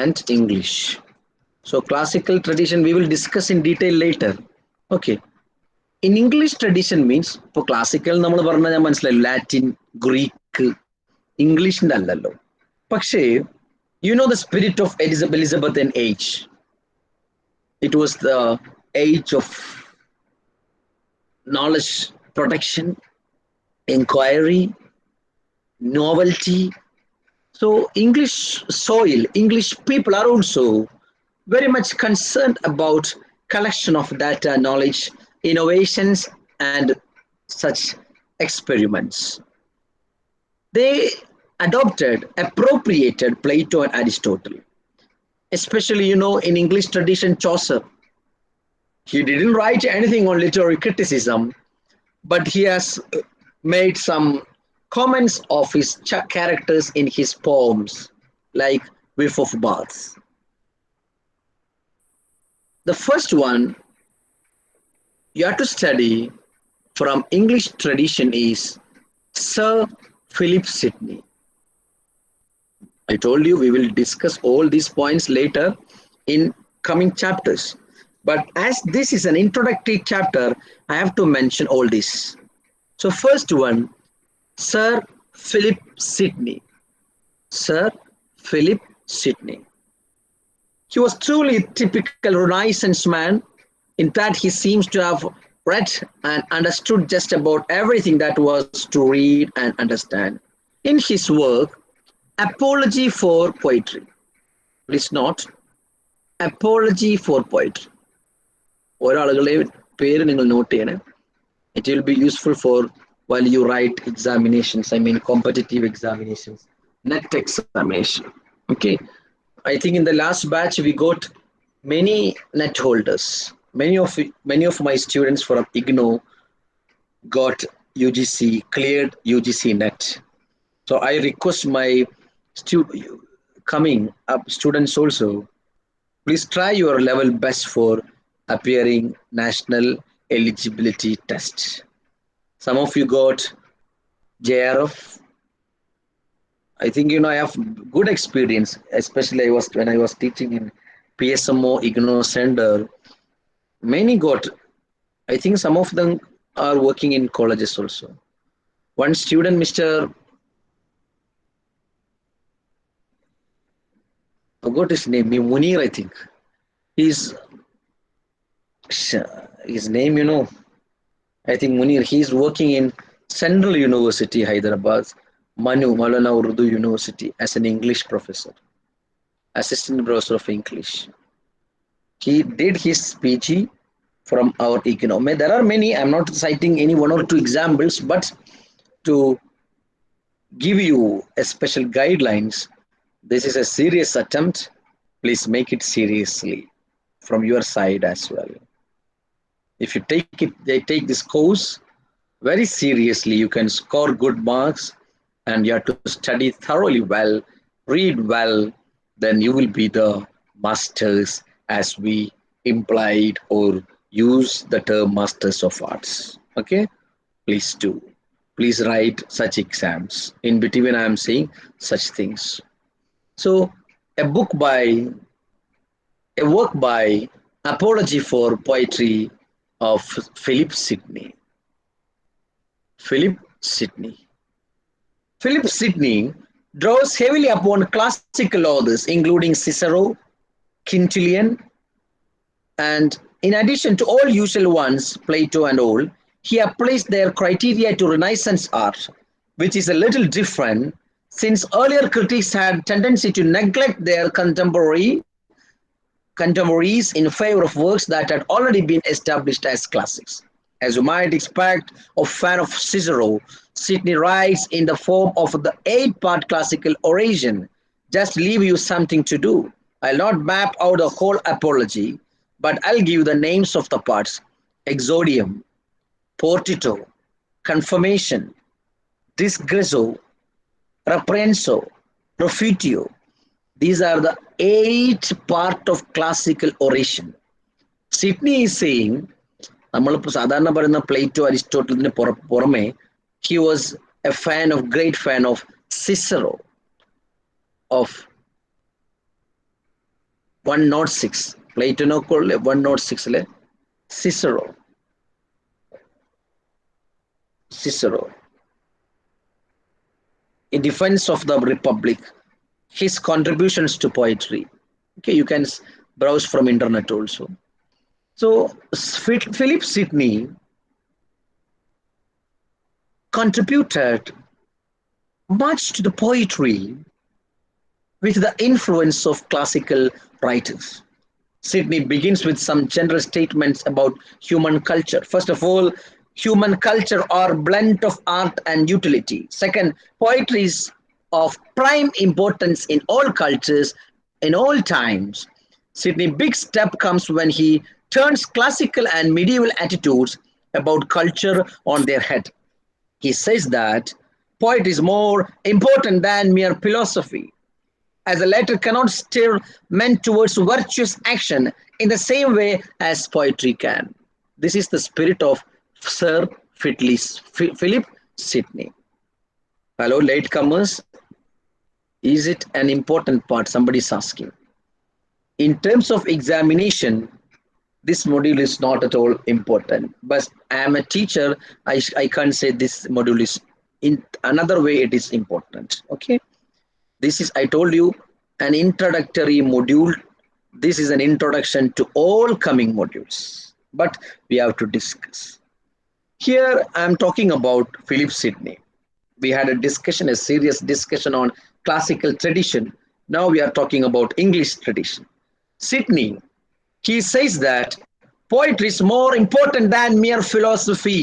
and English. So, classical tradition we will discuss in detail later. Okay. In English tradition means ഇപ്പോൾ classical നമ്മൾ പറഞ്ഞാൽ ഞാൻ മനസ്സിലായി Latin Greek ഇംഗ്ലീഷിന്റെ അല്ലല്ലോ പക്ഷേ the spirit of Elizabethan age. It was the age of knowledge protection, inquiry, novelty. So English soil, English people are also very much concerned about collection of data, knowledge, innovations, and such experiments. They adopted, appropriated Plato and Aristotle, especially in English tradition. Chaucer, he didn't write anything on literary criticism, but he has made some comments of his characters in his poems, like Whiff of Baths. The first one you have to study from English tradition is Sir Philip Sidney. I told you we will discuss all these points later in coming chapters. But as this is an introductory chapter, I have to mention all this. So first one, Sir Philip Sidney. Sir Philip Sidney. He was truly a typical Renaissance man in that he seems to have read and understood just about everything that was to read and understand. In his work, Apology for Poetry. Please note, Apology for Poetry. It will be useful for while you write examinations, competitive examinations, net examination. Okay. I think in the last batch we got many net holders. Many of my students from IGNO got UGC, cleared UGC net. So I request my coming up students also, please try your level best for appearing national eligibility test. Some of you got JRF. I think I have good experience, especially when I was teaching in PSMO IGNO Center. Many got, I think some of them are working in colleges also. One student, Mr. I forgot his name, Munir, I think. His name, I think Munir, he's working in Central University, Hyderabad, Maulana Urdu University as an English professor, assistant professor of English. He did his PG from our IGNO. There are many, I'm not citing any one or two examples, but to give you a special guidelines, this is a serious attempt. Please make it seriously from your side as well. If you take this course very seriously, you can score good marks, and you have to study thoroughly well, read well, then you will be the masters, as we implied or use the term masters of arts. Okay, please do. Please write such exams. In between, I am saying such things. So a work by Apology for Poetry of Philip Sidney. Philip Sidney. Philip Sidney draws heavily upon classical authors, including Cicero, Quintilian, and In addition to all usual ones, Plato and all, he applies their criteria to Renaissance art, which is a little different since earlier critics had tendency to neglect their contemporaries in favor of works that had already been established as classics. As you might expect, a fan of Cicero, Sidney writes in the form of the 8-part classical oration. Just leave you something to do. I'll not map out the whole apology, but I'll give you the names of the parts: exordium, portito, confirmation, disgresso, reprenso, profutio. These are the 8 part of classical oration. Sidney is saying, നമ്മളിപ്പോൾ സാധാരണ പറയുന്ന Plato അരിസ്റ്റോട്ടലിന് പുറമെ he was a great fan of Cicero of 106. പ്ലേറ്റോനൊക്കെ 106 Cicero in defense of the republic, his contributions to poetry. Okay, you can browse from internet also. So Philip Sidney contributed much to the poetry with the influence of classical writers. Sidney begins with some general statements about human culture. First of all, human culture are blend of art and utility. Second, poetry is of prime importance in all cultures, in all times. Sidney's big step comes when he turns classical and medieval attitudes about culture on their head. He says that poetry is more important than mere philosophy, as the latter cannot steer men towards virtuous action in the same way as poetry can. This is the spirit of Sir Philip Sidney. Hello, latecomers. Is it an important part? Somebody is asking. In terms of examination, this module is not at all important. But I am a teacher. I can't say this module is in another way. It is important. Okay. This is, I told you, an introductory module. This is an introduction to all coming modules. But we have to discuss. Here I am talking about Philip Sidney. We had a discussion, a serious discussion on classical tradition. Now we are talking about English tradition. Sidney, he says that poetry is more important than mere philosophy.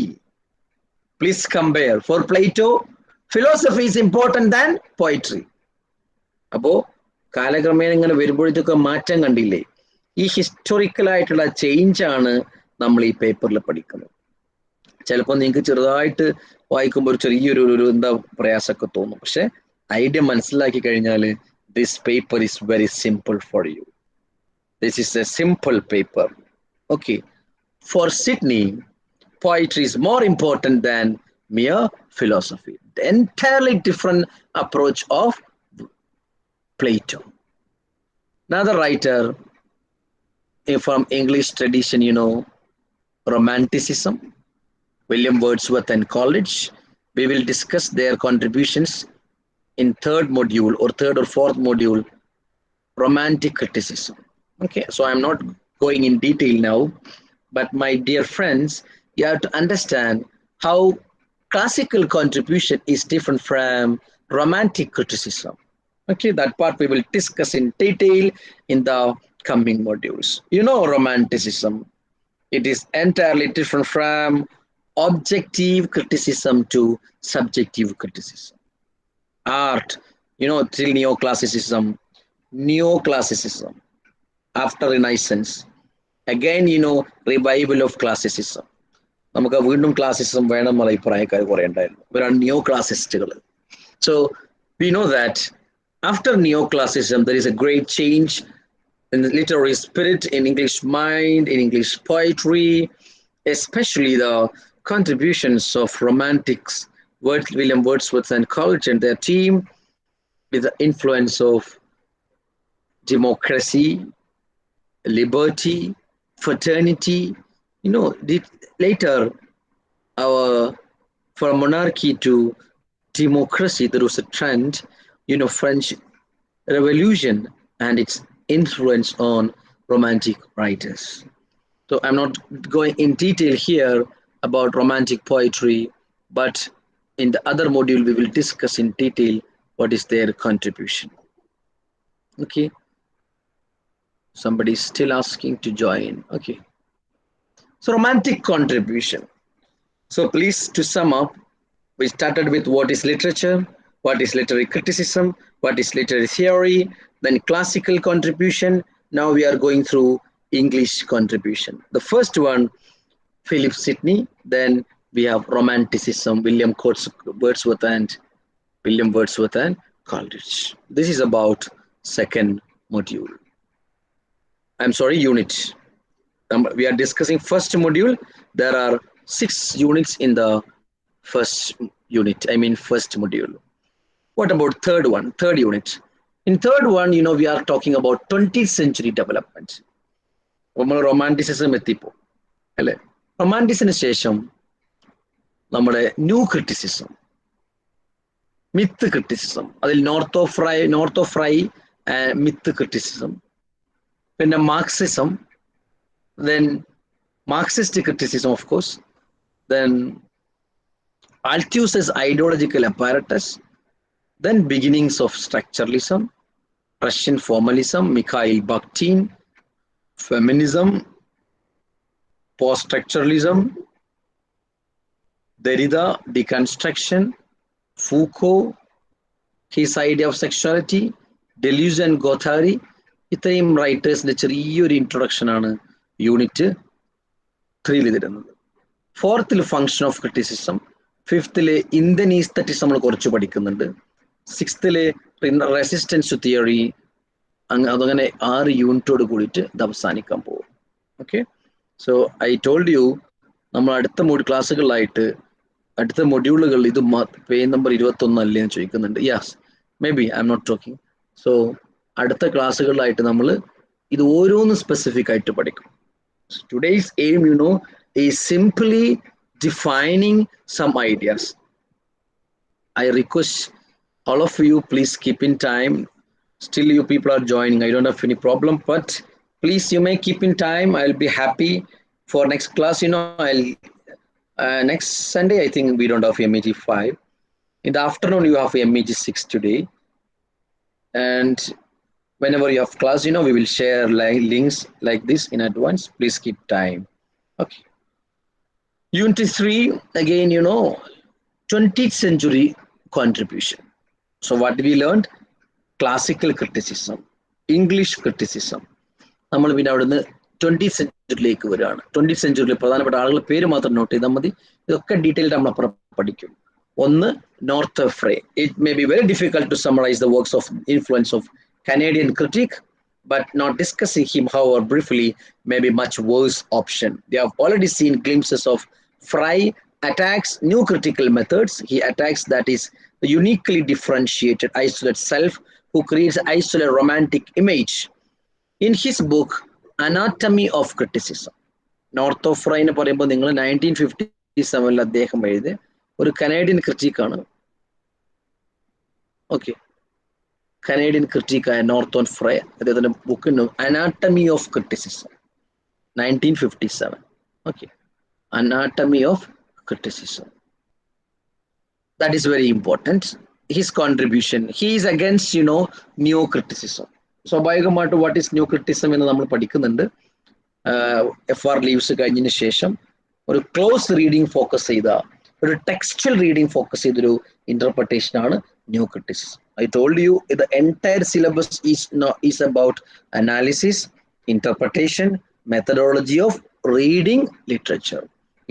Please compare. For Plato, philosophy is important than poetry. അപ്പോൾ കാലക്രമേണ ഇങ്ങനെ വരുമ്പോഴത്തേക്ക് മാറ്റം കണ്ടില്ലേ? ഈ ഹിസ്റ്റോറിക്കലായിട്ടുള്ള ചേഞ്ചാണ് നമ്മൾ ഈ പേപ്പറിൽ പഠിക്കുന്നത്. ചിലപ്പോൾ നിങ്ങൾക്ക് ചെറുതായിട്ട് വായിക്കുമ്പോൾ ചെറിയൊരു എന്താ പ്രയാസമൊക്കെ തോന്നും. പക്ഷെ ഐഡിയ മനസ്സിലാക്കി കഴിഞ്ഞാൽ this paper is very simple for you. This is a simple paper. Okay. For Sidney, poetry is more important than mere philosophy. The entirely different approach of Plato. Another writer from English tradition, Romanticism, William Wordsworth and Coleridge. We will discuss their contributions in third or fourth module, Romantic Criticism. Okay, so I'm not going in detail now, but my dear friends, you have to understand how classical contribution is different from Romantic criticism. Okay, that part we will discuss in detail in the coming modules. Romanticism, it is entirely different from objective criticism to subjective criticism. Art, till neoclassicism, after Renaissance, again, revival of classicism. നമുക്ക് വീണ്ടും classicism വേണമെന്നുള്ള അഭിപ്രായക്കാർ കുറെ ഉണ്ടായിരുന്നു. ഇവരാണ് നിയോ ക്ലാസിസ്റ്റുകൾ. So we know that after neoclassicism, there is a great change in the literary spirit, in English mind, in English poetry, especially the contributions of romantics, William Wordsworth and Coleridge and their team, with the influence of democracy, liberty, fraternity. Later, from monarchy to democracy, there was a trend, French Revolution and its influence on romantic writers. So I'm not going in detail here about romantic poetry, but in the other module we will discuss in detail what is their contribution. Okay. Somebody is still asking to join. Okay. So romantic contribution. So please, to sum up, we started with what is literature, what is literary criticism, what is literary theory, then classical contribution. Now we are going through English contribution. The first one, Philip Sidney. Then we have Romanticism, Wordsworth and William Wordsworth and Coleridge. This is about second module. I'm sorry, unit. We are discussing first module. There are 6 units in the first unit. I mean first module. What about third one? Third unit. In third one, we are talking about 20th century development. Romanticism എത്തിപ്പോ അല്ലെ? റൊമാൻറ്റിസിന് ശേഷം നമ്മുടെ new criticism, myth criticism, അതിൽ Northrop Frye myth criticism, പിന്നെ Marxism, then Marxist criticism, of course, then Althuser's ideological apparatus, then beginnings of structuralism, Russian formalism, Mikhail Bakhtin, feminism, post-structuralism, Derrida, deconstruction, Foucault, his idea of sexuality, Deleuze and Guattari. ഇത്രയും റൈറ്റേഴ്സിന്റെ ചെറിയൊരു introduction ആണ് unit 3 തരുന്നത്. 4th function of criticism, 5th Indian aestheticism നമ്മൾ കുറച്ച് പഠിക്കുന്നുണ്ട്, 6th resistance to theory. അതങ്ങനെ 6 യൂണിറ്റോട് കൂടിയിട്ട് ഇത് അവസാനിക്കാൻ പോകും. Okay. So I told you, നമ്മൾ അടുത്ത ക്ലാസ്സുകളിലായിട്ട് അടുത്ത മൊഡ്യൂളുകൾ ഇത് പേജ് നമ്പർ 21 അല്ലേ എന്ന് ചോദിക്കുന്നുണ്ട്. Yes, may be I am not talking. So അടുത്ത ക്ലാസ്സുകളിലായിട്ട് നമ്മൾ ഇത് ഓരോന്ന് സ്പെസിഫിക് ആയിട്ട് പഠിക്കും. Today's aim, is simply defining some ideas. I request all of you, please keep in time. Still you people are joining, I don't have any problem, but please, you may keep in time. I'll be happy for next class. I'll next Sunday I think we don't have MEG 5. In the afternoon you have MEG 6 today, and whenever you have class, we will share links like this in advance. Please keep time. Okay. Unit 3, again, 20th century contribution. So what we learned? Classical criticism, English criticism. നമ്മൾ പിന്നെ അവിടുന്ന് 20th centuryയിലേക്ക് വരികയാണ്. 20th centuryയിൽ പ്രധാനപ്പെട്ട ആളുകളുടെ പേര് മാത്രം not ചെയ്താൽ മതി. ഇതൊക്കെ ഡീറ്റെയിൽഡ് നമ്മൾ അപ്പുറം പഠിക്കും. ഒന്ന്, Northrop Frye. It may be very difficult to summarize the works of influence of Canadian critic, but not discussing him, however, briefly, may be much worse option. They have already seen glimpses of Fry attacks new critical methods. He attacks that is the uniquely differentiated isolate self who creates an isolated romantic image. In his book, Anatomy of Criticism, North of Rhine എന്ന് പറയുമ്പോൾ നിങ്ങൾ 1957 അദ്ദേഹം എഴുതിയ ഒരു Canadian ക്രിറ്റിക്കാണ്. Okay, Canadian ക്രിറ്റിക്കായ നോർത്തോൺ fry, അദ്ദേഹത്തിന്റെ ബുക്കിന് anatomy of criticism, 1957. Okay, anatomy of criticism. That is very important. His contribution, he is against neo criticism. സ്വാഭാവികമായിട്ട് what is new criticism എന്ന് നമ്മൾ പഠിക്കുന്നുണ്ട്. FR ലീവ്സ് കഴിഞ്ഞതിന് ശേഷം ഒരു ക്ലോസ് റീഡിങ് ഫോക്കസ് ചെയ്ത, ഒരു ടെക്സ്റ്റൽ റീഡിങ് ഫോക്കസ് ചെയ്തൊരു ഇന്റർപ്രിട്ടേഷൻ ആണ് new criticism. I told you the entire syllabus is about analysis, interpretation, methodology of reading literature.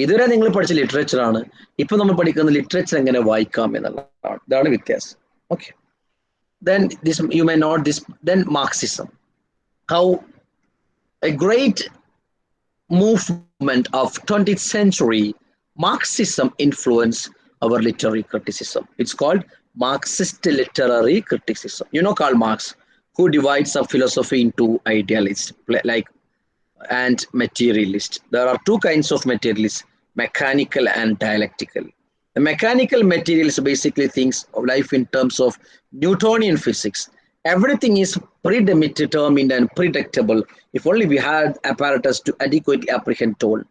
ഇതുവരെ നിങ്ങൾ പഠിച്ച ലിറ്ററേച്ചർ ആണ്, ഇപ്പൊ നമ്മൾ പഠിക്കുന്ന ലിറ്ററേച്ചർ എങ്ങനെ വായിക്കാം എന്നുള്ളതാണ്. ഇതാണ് വ്യത്യാസം. Okay. Then this you may note this. Then Marxism, how a great movement of 20th century Marxism influenced our literary criticism. It's called Marxist literary criticism. Karl Marx, who divides up philosophy into idealists and materialists. There are 2 kinds of materialists, mechanical and dialectical. The mechanical materialist basically thinks of life in terms of Newtonian physics, Everything is predetermined and predictable if only we had apparatus to adequately apprehend tone.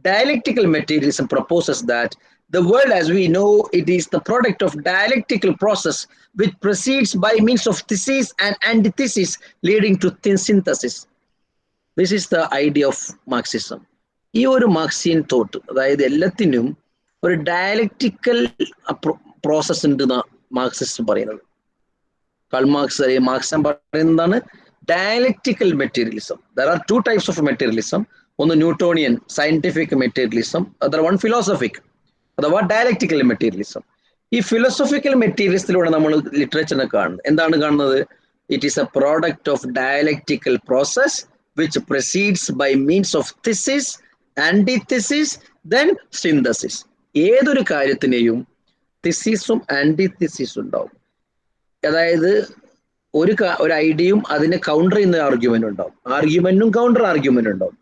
Dialectical materialism proposes that the world as we know it is the product of dialectical process which proceeds by means of thesis and antithesis leading to synthesis. This is the idea of Marxism. ഈ ഒരു Marxian thought അതായത് എല്ലാത്തിനും ഒരു dialectical process ഉണ്ട് എന്നാണ് Marxist പറയുന്നത്. Karl Marx Marxism പറയുന്നതാണ് dialectical materialism. There are two types of materialism. ഒന്ന് Newtonian scientific materialism, other one philosophic അഥവാ ഡയലക്റ്റിക്കൽ മെറ്റീരിയലിസം. ഈ ഫിലോസഫിക്കൽ മെറ്റീരിയലിസത്തിലൂടെ നമ്മൾ ലിറ്ററേച്ചറിനെ കാണുന്നത് എന്താണ് കാണുന്നത്? It is a product of dialectical process which proceeds by means of thesis, antithesis, then synthesis. ഏതൊരു കാര്യത്തിനെയും തിസിസും ആന്റിതിസിസും ഉണ്ടാവും. അതായത് ഒരു ഐഡിയയും അതിനെ കൗണ്ടർ ചെയ്യുന്ന ആർഗ്യുമെന്റ് ഉണ്ടാവും, ആർഗ്യുമെന്റും കൗണ്ടർ ആർഗ്യുമെന്റ് ഉണ്ടാവും.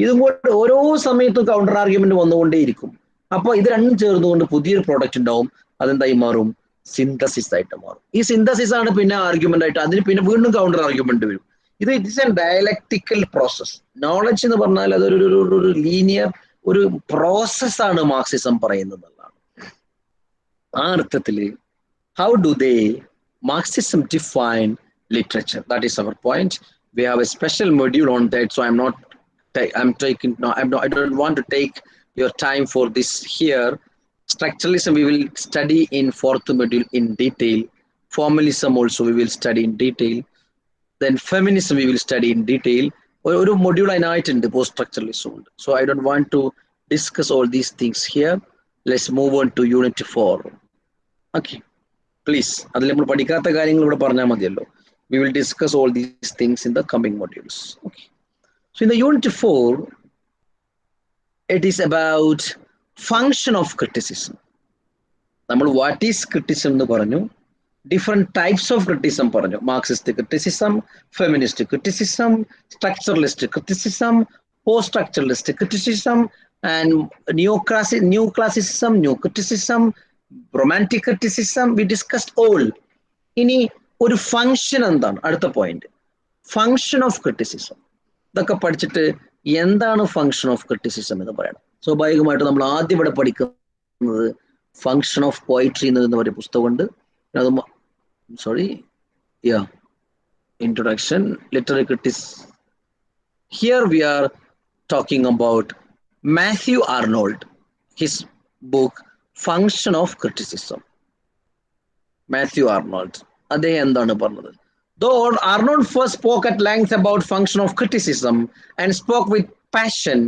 ഇതും കൂടെ ഓരോ സമയത്തും കൗണ്ടർ ആർഗ്യുമെന്റ് വന്നുകൊണ്ടേയിരിക്കും. അപ്പോൾ ഇത് രണ്ടും ചേർന്നുകൊണ്ട് പുതിയൊരു പ്രോഡക്റ്റ് ഉണ്ടാവും. അതെന്തായി മാറും? സിന്തസിസ് ആയിട്ട് മാറും. ഈ സിന്തസിസ് ആണ് പിന്നെ ആർഗ്യുമെന്റ് ആയിട്ട്, അതിന് പിന്നെ വീണ്ടും കൗണ്ടർ ആർഗ്യുമെന്റ് വരും. ഇത് it's A dialectical process. Knowledge എന്ന് പറഞ്ഞാൽ അതൊരു ലീനിയർ ഒരു പ്രോസസ്സാണ് മാർക്സിസം പറയുന്നത് എന്നുള്ളതാണ്. ആ അർത്ഥത്തിൽ how do they Marxism define literature? That is our point. We have a special module on that, so I don't want to take your time for this here. Structuralism we will study in fourth module in detail. Formalism also we will study in detail. Then feminism we will study in detail. ഒരു module അതിനായിട്ടുണ്ട് post structuralism ഉണ്ട്. So I don't want to discuss all these things here. Let's move on to unit 4. Okay, please. അതിൽ നമ്മൾ പഠിക്കാത്ത കാര്യങ്ങൾ ഇവിടെ പറഞ്ഞാൽ മതിയല്ലോ. We will discuss all these things in the coming modules. Okay, so in the unit 4 it is about function of criticism. നമ്മൾ what is criticism എന്ന് പറഞ്ഞു, different types of criticism പറഞ്ഞു. Marxist criticism, feminist criticism, structuralist criticism, post-structuralist criticism, and neoclassicism, new criticism, romantic criticism. We discussed all. ഇനി ഒരു function എന്താണ്? അടുത്ത point, function of criticism. ഇതൊക്കെ പഠിച്ചിട്ട് എന്താണ് ഫങ്ഷൻ ഓഫ് ക്രിറ്റിസിസം എന്ന് പറയണം. സ്വാഭാവികമായിട്ട് നമ്മൾ ആദ്യം ഇവിടെ പഠിക്കുന്നത് ഫങ്ഷൻ ഓഫ് പോയിട്രി എന്ന് പറയുന്ന പുസ്തകമുണ്ട്. അത് introduction, literary criticism. Here we are talking about Matthew Arnold, his book Function of Criticism. Matthew Arnold. അദ്ദേഹം എന്താണ് പറഞ്ഞത്? Though Arnold first spoke at length about function of criticism and spoke with passion,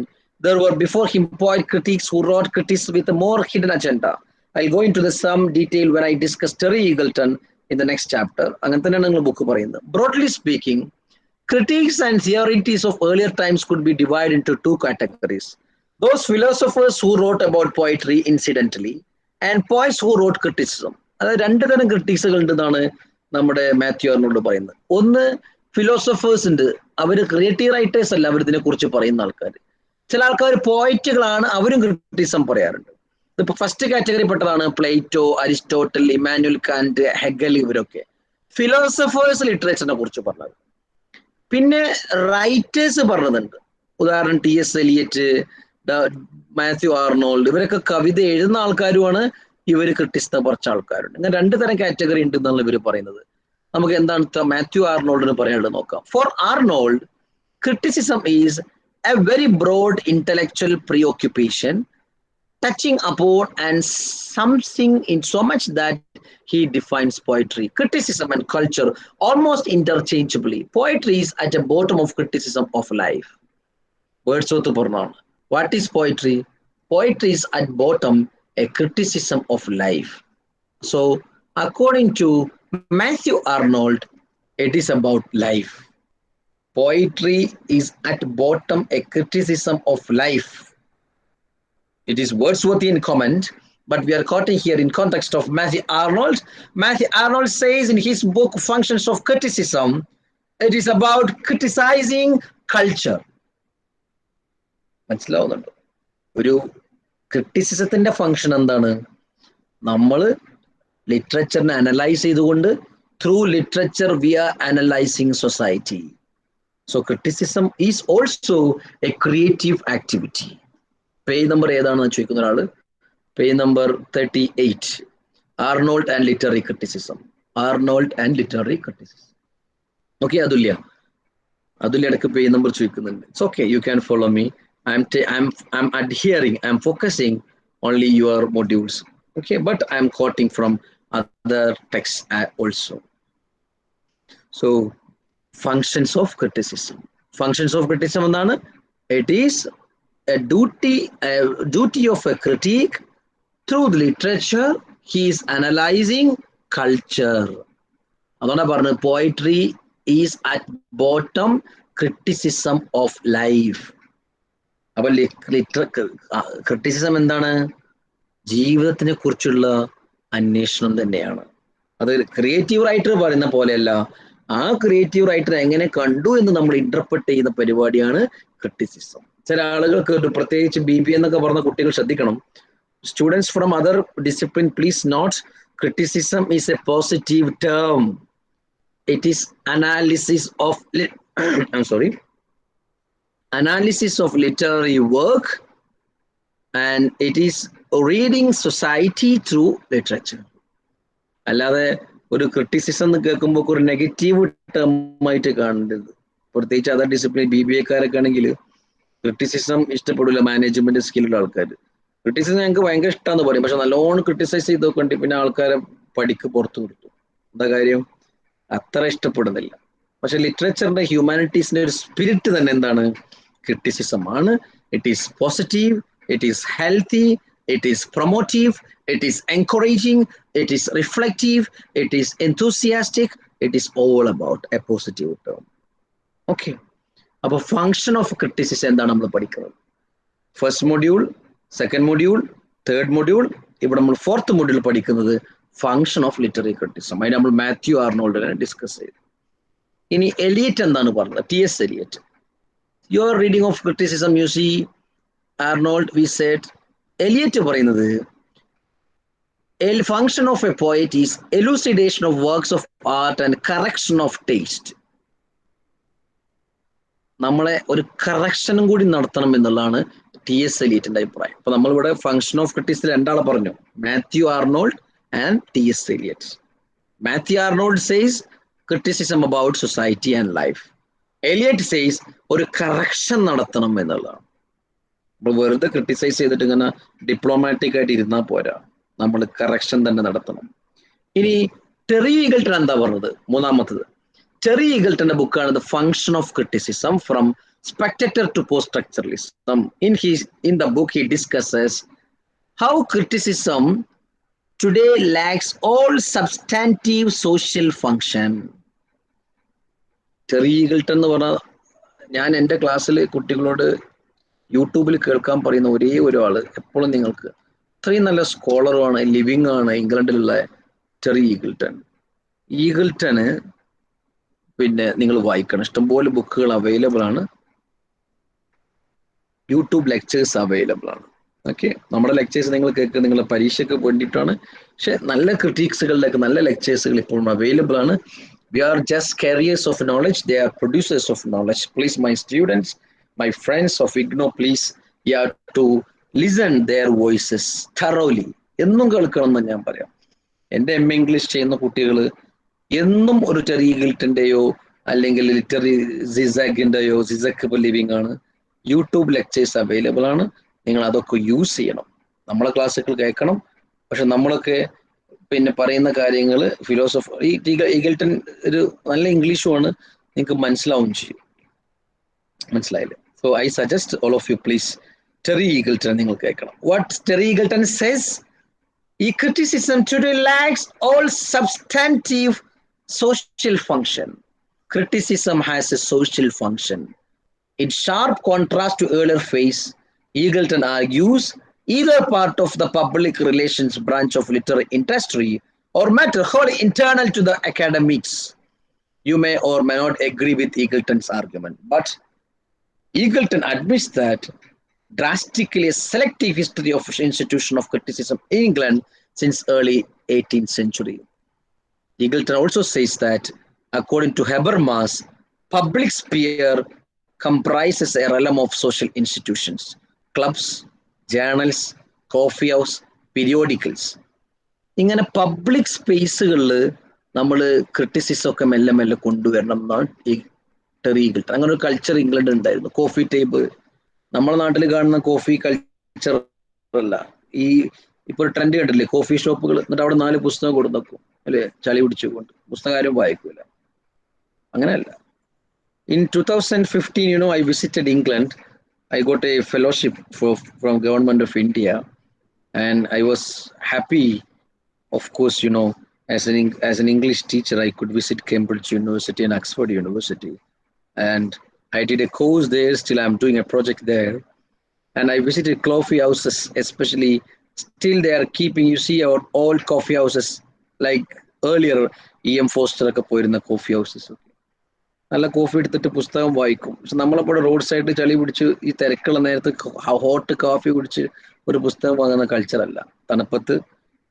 there were before him poet critics who wrote criticism with a more hidden agenda. I'll go into some detail when I discuss Terry Eagleton in the next chapter. അങ്ങനെ തന്നെയാണ് നിങ്ങൾ book പറയുന്നത്. Broadly speaking, critiques and theorities of earlier times could be divided into two categories. Those philosophers who wrote about poetry incidentally and poets who wrote criticism. അതായത് രണ്ട് തരം ക്രിറ്റിക്സുകൾ ഉണ്ടെന്നാണ് നമ്മുടെ Mathew Arnold പറയുന്നത്. ഒന്ന് ഫിലോസഫേഴ്സ് ഉണ്ട്, അവർ ക്രിയേറ്റീവ് റൈറ്റേഴ്സ് അല്ല, അവർ ഇതിനെ കുറിച്ച് പറയുന്ന ആൾക്കാർ. ചില ആൾക്കാർ പോയിറ്റുകളാണ്, അവരും ക്രിറ്റിസിസം പറയാറുണ്ട്. ഇപ്പൊ ഫസ്റ്റ് കാറ്റഗറി പെട്ടതാണ് Plato, Aristotle, Emmanuel Kant, Hegel. ഇവരൊക്കെ ഫിലോസഫേഴ്സ് ലിറ്ററേച്ചറിനെ കുറിച്ച് പറഞ്ഞത്. പിന്നെ റൈറ്റേഴ്സ് പറഞ്ഞതുണ്ട്. ഉദാഹരണം ടി.എസ്. Eliot, Matthew Arnold. ഇവരൊക്കെ കവിത എഴുതുന്ന ആൾക്കാരുമാണ്. ഇവർ ക്രിറ്റിസിസം കുറച്ച് ആൾക്കാരുണ്ട്. ഇങ്ങനെ രണ്ട് തരം കാറ്റഗറി ഉണ്ട് എന്നാണ് ഇവർ പറയുന്നത്. നമുക്ക് എന്താണ് മാത്യു ആർണോൾഡിന് പറയാനുള്ളത് നോക്കാം. For Arnold, criticism is a very broad intellectual preoccupation touching upon and something in so much that he defines poetry, criticism and culture almost interchangeably. Poetry is at the bottom of criticism of life. Wordsworth പറഞ്ഞാണ്. What is poetry? Poetry is at bottom a criticism of life. So according to Matthew Arnold, it is about life. Poetry is at bottom a criticism of life. It is Wordsworthian comment, but we are quoting here in context of Matthew Arnold. Matthew Arnold says in his book Functions of Criticism, it is about criticizing culture. മനസ്സിലാവുന്നുണ്ടോ? ഒരു ക്രിറ്റിസിസത്തിന്റെ function എന്താണ്? നമ്മൾ ലിറ്ററേച്ചറിനെ analyse ചെയ്തുകൊണ്ട് Through literature, we are analyzing society. So criticism is also a creative activity. Page number ഏതാണെന്ന് ചോദിക്കുന്ന ഒരാള്. Page number 38. Arnold and literary criticism. Arnold and literary criticism. Okay, Adulya. Adulya ഇടയ്ക്ക് page number ചോദിക്കുന്നുണ്ട്. It's okay, you can follow me. I'm adhering, I'm focusing only your modules. Okay, but I'm quoting from other texts also. So functions of criticism. Functions of criticism എന്താണ്? It is a duty of a critique. Through the literature, he is analyzing culture. അതുകൊണ്ടാ പറഞ്ഞത് poetry is at bottom criticism of life. അപ്പൊ criticism എന്താണ്? ജീവിതത്തിനെ കുറിച്ചുള്ള അന്വേഷണം തന്നെയാണ്. അത് ക്രിയേറ്റീവ് റൈറ്റർ പറയുന്ന പോലെയല്ല, ആ ക്രിയേറ്റീവ് റൈറ്റർ എങ്ങനെ കണ്ടു എന്ന് നമ്മൾ ഇന്റർപ്രറ്റ് ചെയ്യുന്ന പരിപാടിയാണ് ക്രിറ്റിസിസം. ചില ആളുകൾക്ക് പ്രത്യേകിച്ച് BBA എന്നൊക്കെ പറഞ്ഞ കുട്ടികൾ ശ്രദ്ധിക്കണം. Students from other discipline, please note, criticism is a positive term. It is analysis of analysis of literary work, and it is reading society through literature. അല്ലാതെ ഒരു ക്രിറ്റിസിസം എന്ന് കേൾക്കുമ്പോൾ ഒരു നെഗറ്റീവ് ടേം ആയിട്ട് കാണേണ്ടത്. പ്രത്യേകിച്ച് അതർ ഡിസിപ്ലിൻ BBA-കാരൊക്കെ ആണെങ്കിൽ criticism ഇഷ്ടപ്പെടില്ല, മാനേജ്മെന്റ് സ്കില്ലുള്ള ആൾക്കാർ. ക്രിറ്റിസിസം ഞങ്ങൾക്ക് ഭയങ്കര ഇഷ്ടമാണെന്ന് പറയും, പക്ഷെ നല്ലോണം ക്രിറ്റിസൈസ് ചെയ്തൊക്കെ പിന്നെ ആൾക്കാരെ പഠിക്ക് പുറത്തു കൊടുത്തു. എന്താ കാര്യം? അത്ര ഇഷ്ടപ്പെടുന്നില്ല. പക്ഷെ ലിറ്ററേച്ചറിന്റെ ഹ്യൂമാനിറ്റീസിന്റെ ഒരു സ്പിരിറ്റ് തന്നെ എന്താണ്? ക്രിറ്റിസിസം ആണ്. It is positive, it is healthy, it is promotive, it is encouraging, it is reflective, it is enthusiastic, it is all about A positive term. Okay, അപ്പൊ ഫങ്ഷൻ ഓഫ് ക്രിറ്റിസിസം എന്താണ് നമ്മൾ പഠിക്കുന്നത്? First module, second module, third module, ഇവിടെ നമ്മൾ fourth module പഠിക്കുന്നത് function of literary criticism. അതിന് നമ്മൾ Mathew ആർണോൾഡിനെ discuss ചെയ്തു. ഇനി എലിയറ്റ് എന്താണ് പറഞ്ഞത്? TS Eliot. Your reading of criticism you see Arnold we said Eliot പറയുന്നത് a function of a poet is elucidation of works of art and correction of taste. നമ്മളെ ഒരു കറക്ഷനും കൂടി നടത്തണം എന്നുള്ളതാണ് TS എലിയറ്റിന്റെ അഭിപ്രായം. അപ്പൊ നമ്മളിവിടെ ഫങ്ഷൻ ഓഫ് ക്രിറ്റിസിസം രണ്ടാളെ പറഞ്ഞു, Matthew Arnold and TS Eliot. Matthew Arnold says criticism about society and life. Eliot says ഒരു കറക്ഷൻ നടത്തണം എന്നുള്ളതാണ്. നമ്മൾ വെറുതെ ക്രിട്ടിസൈസ് ചെയ്തിട്ട് ഇങ്ങനെ ഡിപ്ലോമാറ്റിക് ആയിട്ട് ഇരുന്നാൽ പോരാ, നമ്മൾ കറക്ഷൻ തന്നെ നടത്തണം. ഇനി ടെറി ഈഗിൾട്ടൺ എന്താ പറഞ്ഞത്? മൂന്നാമത്തത് ടെറി ഈഗിൾട്ടന്റെ ബുക്കാണ് the function of criticism from spectator to post structuralism. In the book he discusses how criticism today lacks all substantive social function. Terry Eagleton എന്ന് പറഞ്ഞാൽ ഞാൻ എൻ്റെ ക്ലാസ്സിൽ കുട്ടികളോട് യൂട്യൂബിൽ കേൾക്കാൻ പറയുന്ന ഒരേ ഒരാള് എപ്പോഴും നിങ്ങൾക്ക് ഇത്രയും നല്ല സ്കോളറുമാണ്, ലിവിങ് ആണ് ഇംഗ്ലണ്ടിലുള്ള ടെറി ഈഗിൾട്ടൺ. ഈഗിൾട്ടന് പിന്നെ നിങ്ങൾ വായിക്കണം, ഇഷ്ടംപോലെ ബുക്കുകൾ അവൈലബിൾ ആണ്, യൂട്യൂബ് ലെക്ചേഴ്സ് അവൈലബിൾ ആണ്. ഓക്കെ, നമ്മുടെ ലെക്ചേഴ്സ് നിങ്ങൾ കേൾക്കുക നിങ്ങളുടെ പരീക്ഷയ്ക്ക് വേണ്ടിയിട്ടാണ്, പക്ഷെ നല്ല ക്രിറ്റിക്സുകളിലേക്ക് നല്ല ലെക്ചേഴ്സുകൾ ഇപ്പോഴും അവൈലബിൾ ആണ്. We are just carriers of knowledge, they are producers of knowledge. Please, my students, my friends of IGNO, please, you have to listen their voices thoroughly. എന്നും കേൾക്കണം എന്ന് ഞാൻ പറയാം. എൻ്റെ MA ഇംഗ്ലീഷ് ചെയ്യുന്ന കുട്ടികൾ എന്നും ഒരു ടെറി ഈഗിൾട്ടൻ്റെയോ അല്ലെങ്കിൽ ലിറ്ററി സിസാഗിൻ്റെയോ, സിസക് ഇപ്പോൾ ലിവിങ് ആണ്, യൂട്യൂബ് ലെക്ചേഴ്സ് അവൈലബിൾ ആണ്. നിങ്ങൾ അതൊക്കെ യൂസ് ചെയ്യണം. നമ്മളെ ക്ലാസ്സുകൾ കേൾക്കണം. പക്ഷെ നമ്മളൊക്കെ പിന്നെ പറയുന്ന കാര്യങ്ങൾ ഫിലോസഫി, ഈഗിൾട്ടൺ ഒരു നല്ല ഇംഗ്ലീഷുമാണ്, നിങ്ങൾക്ക് മനസ്സിലാവും ചെയ്യും. മനസ്സിലായില്ലേ? So I suggest all of you please Terry Eagleton നിങ്ങൾ കേൾക്കണം. വാട്ട് ടെറി ഈഗിൾട്ടൺ സേസ്, ഈ criticism today lakhs all substantive social function. Criticism has a social function. In sharp contrast to earlier phase, Eagleton argues either part of the public relations branch of literary industry or matter wholly internal to the academics. You may or may not agree with Eagleton's argument, but Eagleton admits that drastically selective history of institution of criticism in England since early 18th century. Eagleton also says that, according to Habermas, public sphere comprises a realm of social institutions, clubs, journals, coffee house, periodicals. ഇങ്ങനെ public സ്പേസുകളിൽ നമ്മൾ criticism ഒക്കെ മെല്ലെ മെല്ലെ കൊണ്ടുവരണം എന്നാണ് ഈ Terry Eagleton. അങ്ങനെ ഒരു കൾച്ചർ ഇംഗ്ലണ്ട് ഉണ്ടായിരുന്നു. കോഫി ടേബിൾ, നമ്മുടെ നാട്ടിൽ കാണുന്ന കോഫി കൾച്ചർ അല്ല. ഈ ഇപ്പോൾ ഒരു ട്രെൻഡ് കണ്ടില്ലേ, കോഫി ഷോപ്പുകൾ, എന്നിട്ട് അവിടെ 4 പുസ്തകം കൊടുക്കും അല്ലെ, ചളി പിടിച്ചുകൊണ്ട്, പുസ്തകാരും വായിക്കൂല. അങ്ങനെയല്ല. In 2015, I visited England. I got a fellowship from government of India, and I was happy. Of course, as an English teacher, I could visit Cambridge University and Oxford University, and I did a course there. Still, I'm doing a project there, and I visited coffee houses, especially. Still, they are keeping. You see our old coffee houses like earlier. E.M. Foster ഒക്കെ പോയിരുന്ന coffee houses. നല്ല coffee എടുത്തിട്ട് പുസ്തകം വായിക്കും. പക്ഷെ നമ്മളപ്പോൾ road സൈഡിൽ ചളി പിടിച്ച് ഈ തിരക്കുള്ള നേരത്ത് ഹോട്ട് കോഫി കുടിച്ച് ഒരു പുസ്തകം വാങ്ങുന്ന കൾച്ചറല്ല. തണുപ്പത്ത്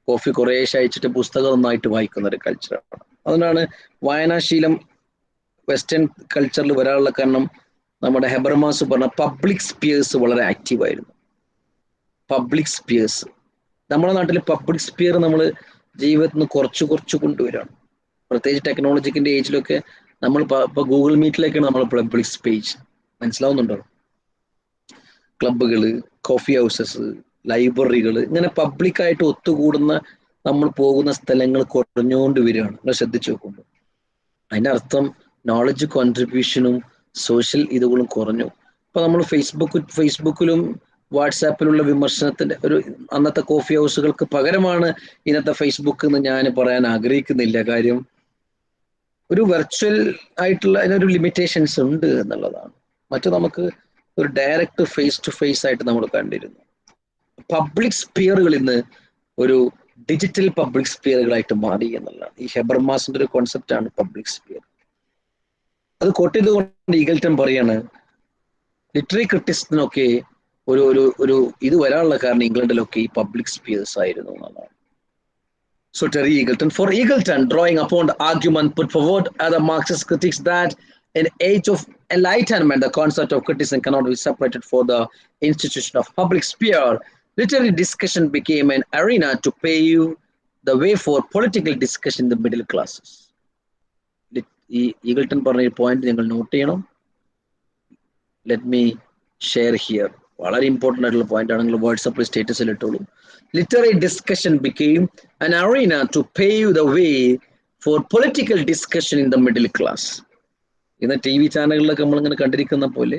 കോഫി കുറേശ്ശെ അയച്ചിട്ട് പുസ്തകം നന്നായിട്ട് വായിക്കുന്ന ഒരു കൾച്ചറാണ്. അതുകൊണ്ടാണ് വായനാശീലം വെസ്റ്റേൺ കൾച്ചറിൽ വരാനുള്ള കാരണം. നമ്മുടെ ഹെബർമാസ് പറഞ്ഞ പബ്ലിക് സ്പിയേഴ്സ് വളരെ ആക്റ്റീവായിരുന്നു. പബ്ലിക് സ്പിയേഴ്സ് നമ്മുടെ നാട്ടിൽ പബ്ലിക് സ്പിയർ നമ്മൾ ജീവിതത്തിൽ നിന്ന് കുറച്ച് കൊണ്ടുവരാണ്. പ്രത്യേകിച്ച് ടെക്നോളജിക്കിന്റെ ഏജിലൊക്കെ നമ്മൾ ഇപ്പൊ ഗൂഗിൾ മീറ്റിലേക്കാണ് നമ്മൾ പബ്ലിക് സ്പേസ്. മനസ്സിലാവുന്നുണ്ടോ? ക്ലബുകള്, കോഫി ഹൗസസ്, ലൈബ്രറികൾ, ഇങ്ങനെ പബ്ലിക്കായിട്ട് ഒത്തുകൂടുന്ന നമ്മൾ പോകുന്ന സ്ഥലങ്ങൾ കുറഞ്ഞുകൊണ്ട് വരികയാണ്. നിങ്ങൾ ശ്രദ്ധിച്ചു നോക്കുമ്പോൾ അതിന്റെ അർത്ഥം നോളജ് കോൺട്രിബ്യൂഷനും സോഷ്യൽ ഇതുകളും കുറഞ്ഞു. ഇപ്പൊ നമ്മൾ ഫേസ്ബുക്കിലും വാട്സാപ്പിലുള്ള വിമർശനത്തിന്റെ ഒരു അന്നത്തെ കോഫി ഹൗസുകൾക്ക് പകരമാണ് ഇന്നത്തെ ഫേസ്ബുക്ക് എന്ന് ഞാൻ പറയാൻ ആഗ്രഹിക്കുന്നില്ല. കാര്യം ഒരു വെർച്വൽ ആയിട്ടുള്ള അതിനൊരു ലിമിറ്റേഷൻസ് ഉണ്ട് എന്നുള്ളതാണ്. മറ്റു നമുക്ക് ഒരു ഡയറക്റ്റ് ഫേസ് ടു ഫേസ് ആയിട്ട് നമ്മൾ കണ്ടിരുന്നു. പബ്ലിക് സ്പിയറുകൾ ഇന്ന് ഒരു ഡിജിറ്റൽ പബ്ലിക് സ്പിയറുകളായിട്ട് മാറി എന്നുള്ളതാണ്. ഈ ഹെബർമാസിന്റെ ഒരു കോൺസെപ്റ്റ് ആണ് പബ്ലിക് സ്പിയർ. അത് കോട്ട് ചെയ്തുകൊണ്ട് ഈഗിൾട്ടൺ പറയാണ്, ലിറ്റററി ക്രിറ്റിസിസത്തിനൊക്കെ ഒരു ഇത് വരാനുള്ള കാരണം ഇംഗ്ലണ്ടിലൊക്കെ ഈ പബ്ലിക് സ്പിയേഴ്സ് ആയിരുന്നു എന്നുള്ളതാണ്. So Terry Eagleton, for Eagleton, drawing upon the argument put forward other Marxist critics that in age of enlightenment, the concept of criticism cannot be separated from the institution of public sphere, literary discussion became an arena to pave the way for political discussion in the middle classes. Eagleton പറഞ്ഞ point നിങ്ങൾ not ചെയ്യണം. Let me share here. വളരെ important ആയിട്ടുള്ള point ആണെങ്കിൽ വാട്സാപ്പിൽ സ്റ്റേറ്റസിൽ ഇട്ടോളൂ. Literary discussion became an arena to pave the way for political discussion in the middle class. ഇന്ന് T V ചാനലുകളിലൊക്കെ നമ്മളിങ്ങനെ കണ്ടിരിക്കുന്ന പോലെ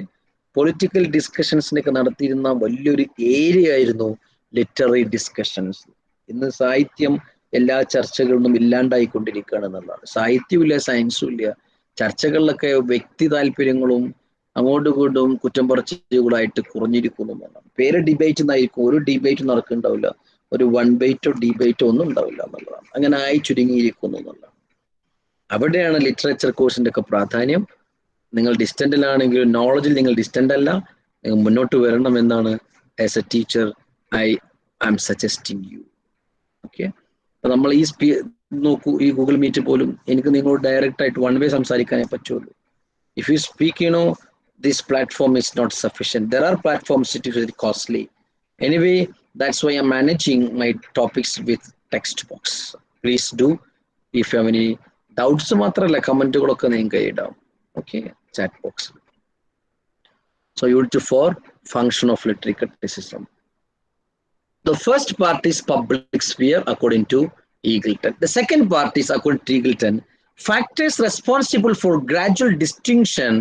പൊളിറ്റിക്കൽ ഡിസ്കഷൻസിനൊക്കെ നടത്തിയിരുന്ന വലിയൊരു ഏരിയ ആയിരുന്നു ലിറ്റററി ഡിസ്കഷൻസ്. ഇന്ന് സാഹിത്യം എല്ലാ ചർച്ചകളിലും ഇല്ലാണ്ടായിക്കൊണ്ടിരിക്കുകയാണ് എന്നുള്ളതാണ്. സാഹിത്യവും ഇല്ല, സയൻസും ഇല്ല. ചർച്ചകളിലൊക്കെ വ്യക്തി താല്പര്യങ്ങളും അങ്ങോട്ടും ഇങ്ങോട്ടും കുറ്റം പറച്ചിലുകളായിട്ട് കുറഞ്ഞിരിക്കുന്നു എന്നുള്ളതാണ്. പേര് ഡിബേറ്റ് എന്നായിരിക്കും, ഒരു ഡിബേറ്റ് നടക്കുന്നുണ്ടാവില്ല, ഒരു വൺ ബൈറ്റോ ഡിബേറ്റോ ഒന്നും ഉണ്ടാവില്ല എന്നുള്ളതാണ്. അങ്ങനെ ആയി ചുരുങ്ങിയിരിക്കുന്നു എന്നുള്ളതാണ്. അവിടെയാണ് ലിറ്ററേച്ചർ കോഴ്സിന്റെ ഒക്കെ പ്രാധാന്യം. നിങ്ങൾ ഡിസ്റ്റന്റിലാണെങ്കിൽ നോളജിൽ നിങ്ങൾ ഡിസ്റ്റന്റ് അല്ല, നിങ്ങൾ മുന്നോട്ട് വരണം എന്നാണ് as a teacher I am suggesting you. Okay, അപ്പൊ നമ്മൾ നോക്കൂ, ഈ ഗൂഗിൾ മീറ്റ് പോലും എനിക്ക് നിങ്ങളോട് ഡയറക്റ്റ് ആയിട്ട് വൺ വേ സംസാരിക്കാനേ പറ്റുള്ളൂ. If you speak, this platform is not sufficient. There are platforms that are very costly. Anyway, that's why I'm managing my topics with text box. Please do. If you have any doubts, മാത്രമല്ല കമന്റുകളൊക്കെ നിങ്ങൾക്ക് ഇടാം. Okay, chat box. So unit 4, function of literary criticism. The first part is public sphere according to Eagleton. The second part is, according to Eagleton, factors responsible for gradual distinction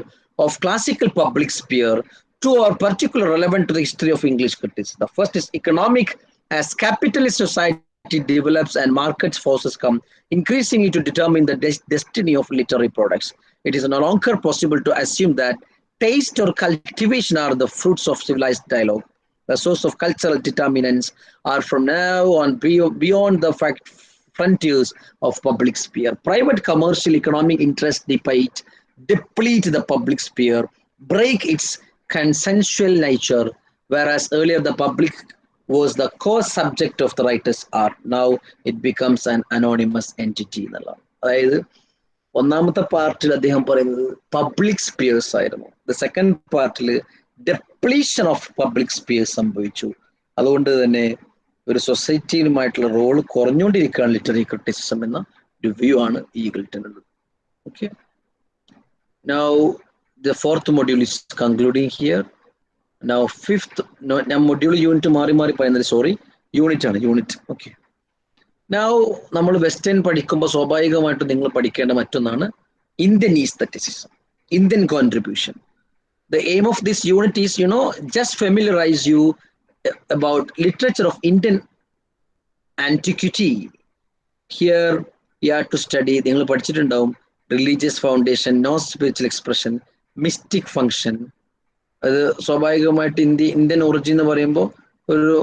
of classical public sphere to or particularly relevant to the history of English criticism. The first is economic. As capitalist society develops and market forces come increasingly to determine the destiny of literary products, it is no longer possible to assume that taste or cultivation are the fruits of civilized dialogue. The source of cultural determinants are from now on beyond the frontiers of public sphere. Private commercial economic interests deplete the public sphere, break its consensual nature, whereas earlier the public was the core subject of the writer's art. Now it becomes an anonymous entity. അതായത് ഒന്നാമത്തെ പാർട്ടിൽ അദ്ദേഹം പറയുന്നത് public spheres ആയിരുന്നു. The second പാർട്ടിൽ depletion of public spheres സംഭവിച്ചു. അതുകൊണ്ട് തന്നെ ഒരു സൊസൈറ്റിയിലുമായിട്ടുള്ള റോള് കുറഞ്ഞുകൊണ്ടിരിക്കുകയാണ് ലിറ്റററി ക്രിറ്റിസിസം എന്ന ഒരു വ്യൂ ആണ് ഈഗിൾട്ടനുള്ളത്. Okay, now the fourth module is concluding here. Now fifth, ഞാൻ മൊഡ്യൂൾ യൂണിറ്റ് മാറി മാറി പറയുന്നത്, സോറി, യൂണിറ്റ് ആണ്, യൂണിറ്റ്. ഓക്കെ, നൗ നമ്മൾ വെസ്റ്റേൺ പഠിക്കുമ്പോൾ സ്വാഭാവികമായിട്ടും നിങ്ങൾ പഠിക്കേണ്ട മറ്റൊന്നാണ് Indian aestheticism, Indian contribution. The aim of this unit is, just familiarize you about literature of Indian antiquity. Here you have to study, നിങ്ങൾ പഠിച്ചിട്ടുണ്ടാവും, religious foundation, non spiritual expression, mystic function. അത് സ്വാഭാവികമായിട്ട് Indian origin എന്ന് പറയുമ്പോൾ ഒരു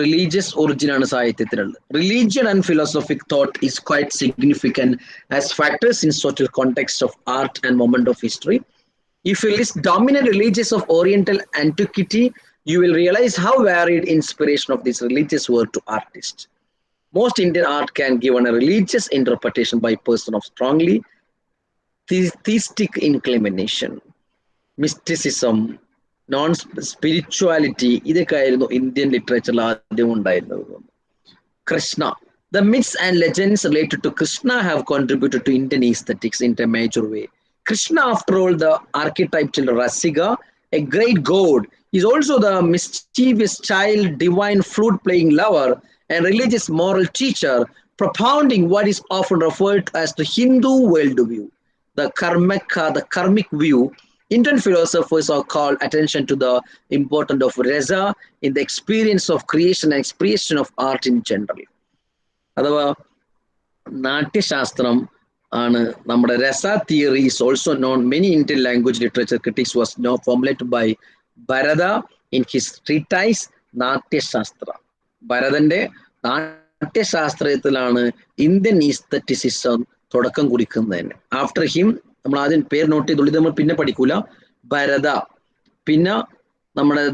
religious origin ആണ് സാഹിത്യത്തിനുള്ളത്. Religion and philosophic thought is quite significant as factors in social context of art and moment of history. If you list dominant religions of Oriental antiquity, you will realize how varied inspiration of these religions were to artists. Most Indian art can give a religious interpretation by a person of strongly theistic inclination. Mysticism, non-spirituality, ഇതൊക്കെയായിരുന്നു Indian ലിറ്ററേച്ചറിൽ ആദ്യം ഉണ്ടായിരുന്നത്. Krishna. The myths and legends related to Krishna have contributed to Indian aesthetics in a major way. Krishna, after all, the archetype child Rasiga, a great god, is also the mischievous child, divine flute-playing lover, and religious moral teacher, propounding what is often referred to as the Hindu worldview, the karmic view. Indian philosophers have called attention to the importance of rasa in the experience of creation and expression of art in general. അഥവാ നാട്യശാസ്ത്രം ആണ് നമ്മുടെ rasa theory is also known. Many Indian language literature critics was formulated by Bharata in his treatise Natyashastra. ഭരതന്റെ നാട്യശാസ്ത്രത്തിലാണ് Indian aestheticism തുടക്കം കുറിക്കുന്നത് തന്നെ. After him, നമ്മൾ ആദ്യം പേര് നോട്ട് ചെയ്തുള്ളൂ, ഇത് നമ്മൾ പിന്നെ പഠിക്കൂല. ഭരത, പിന്നെ നമ്മുടെ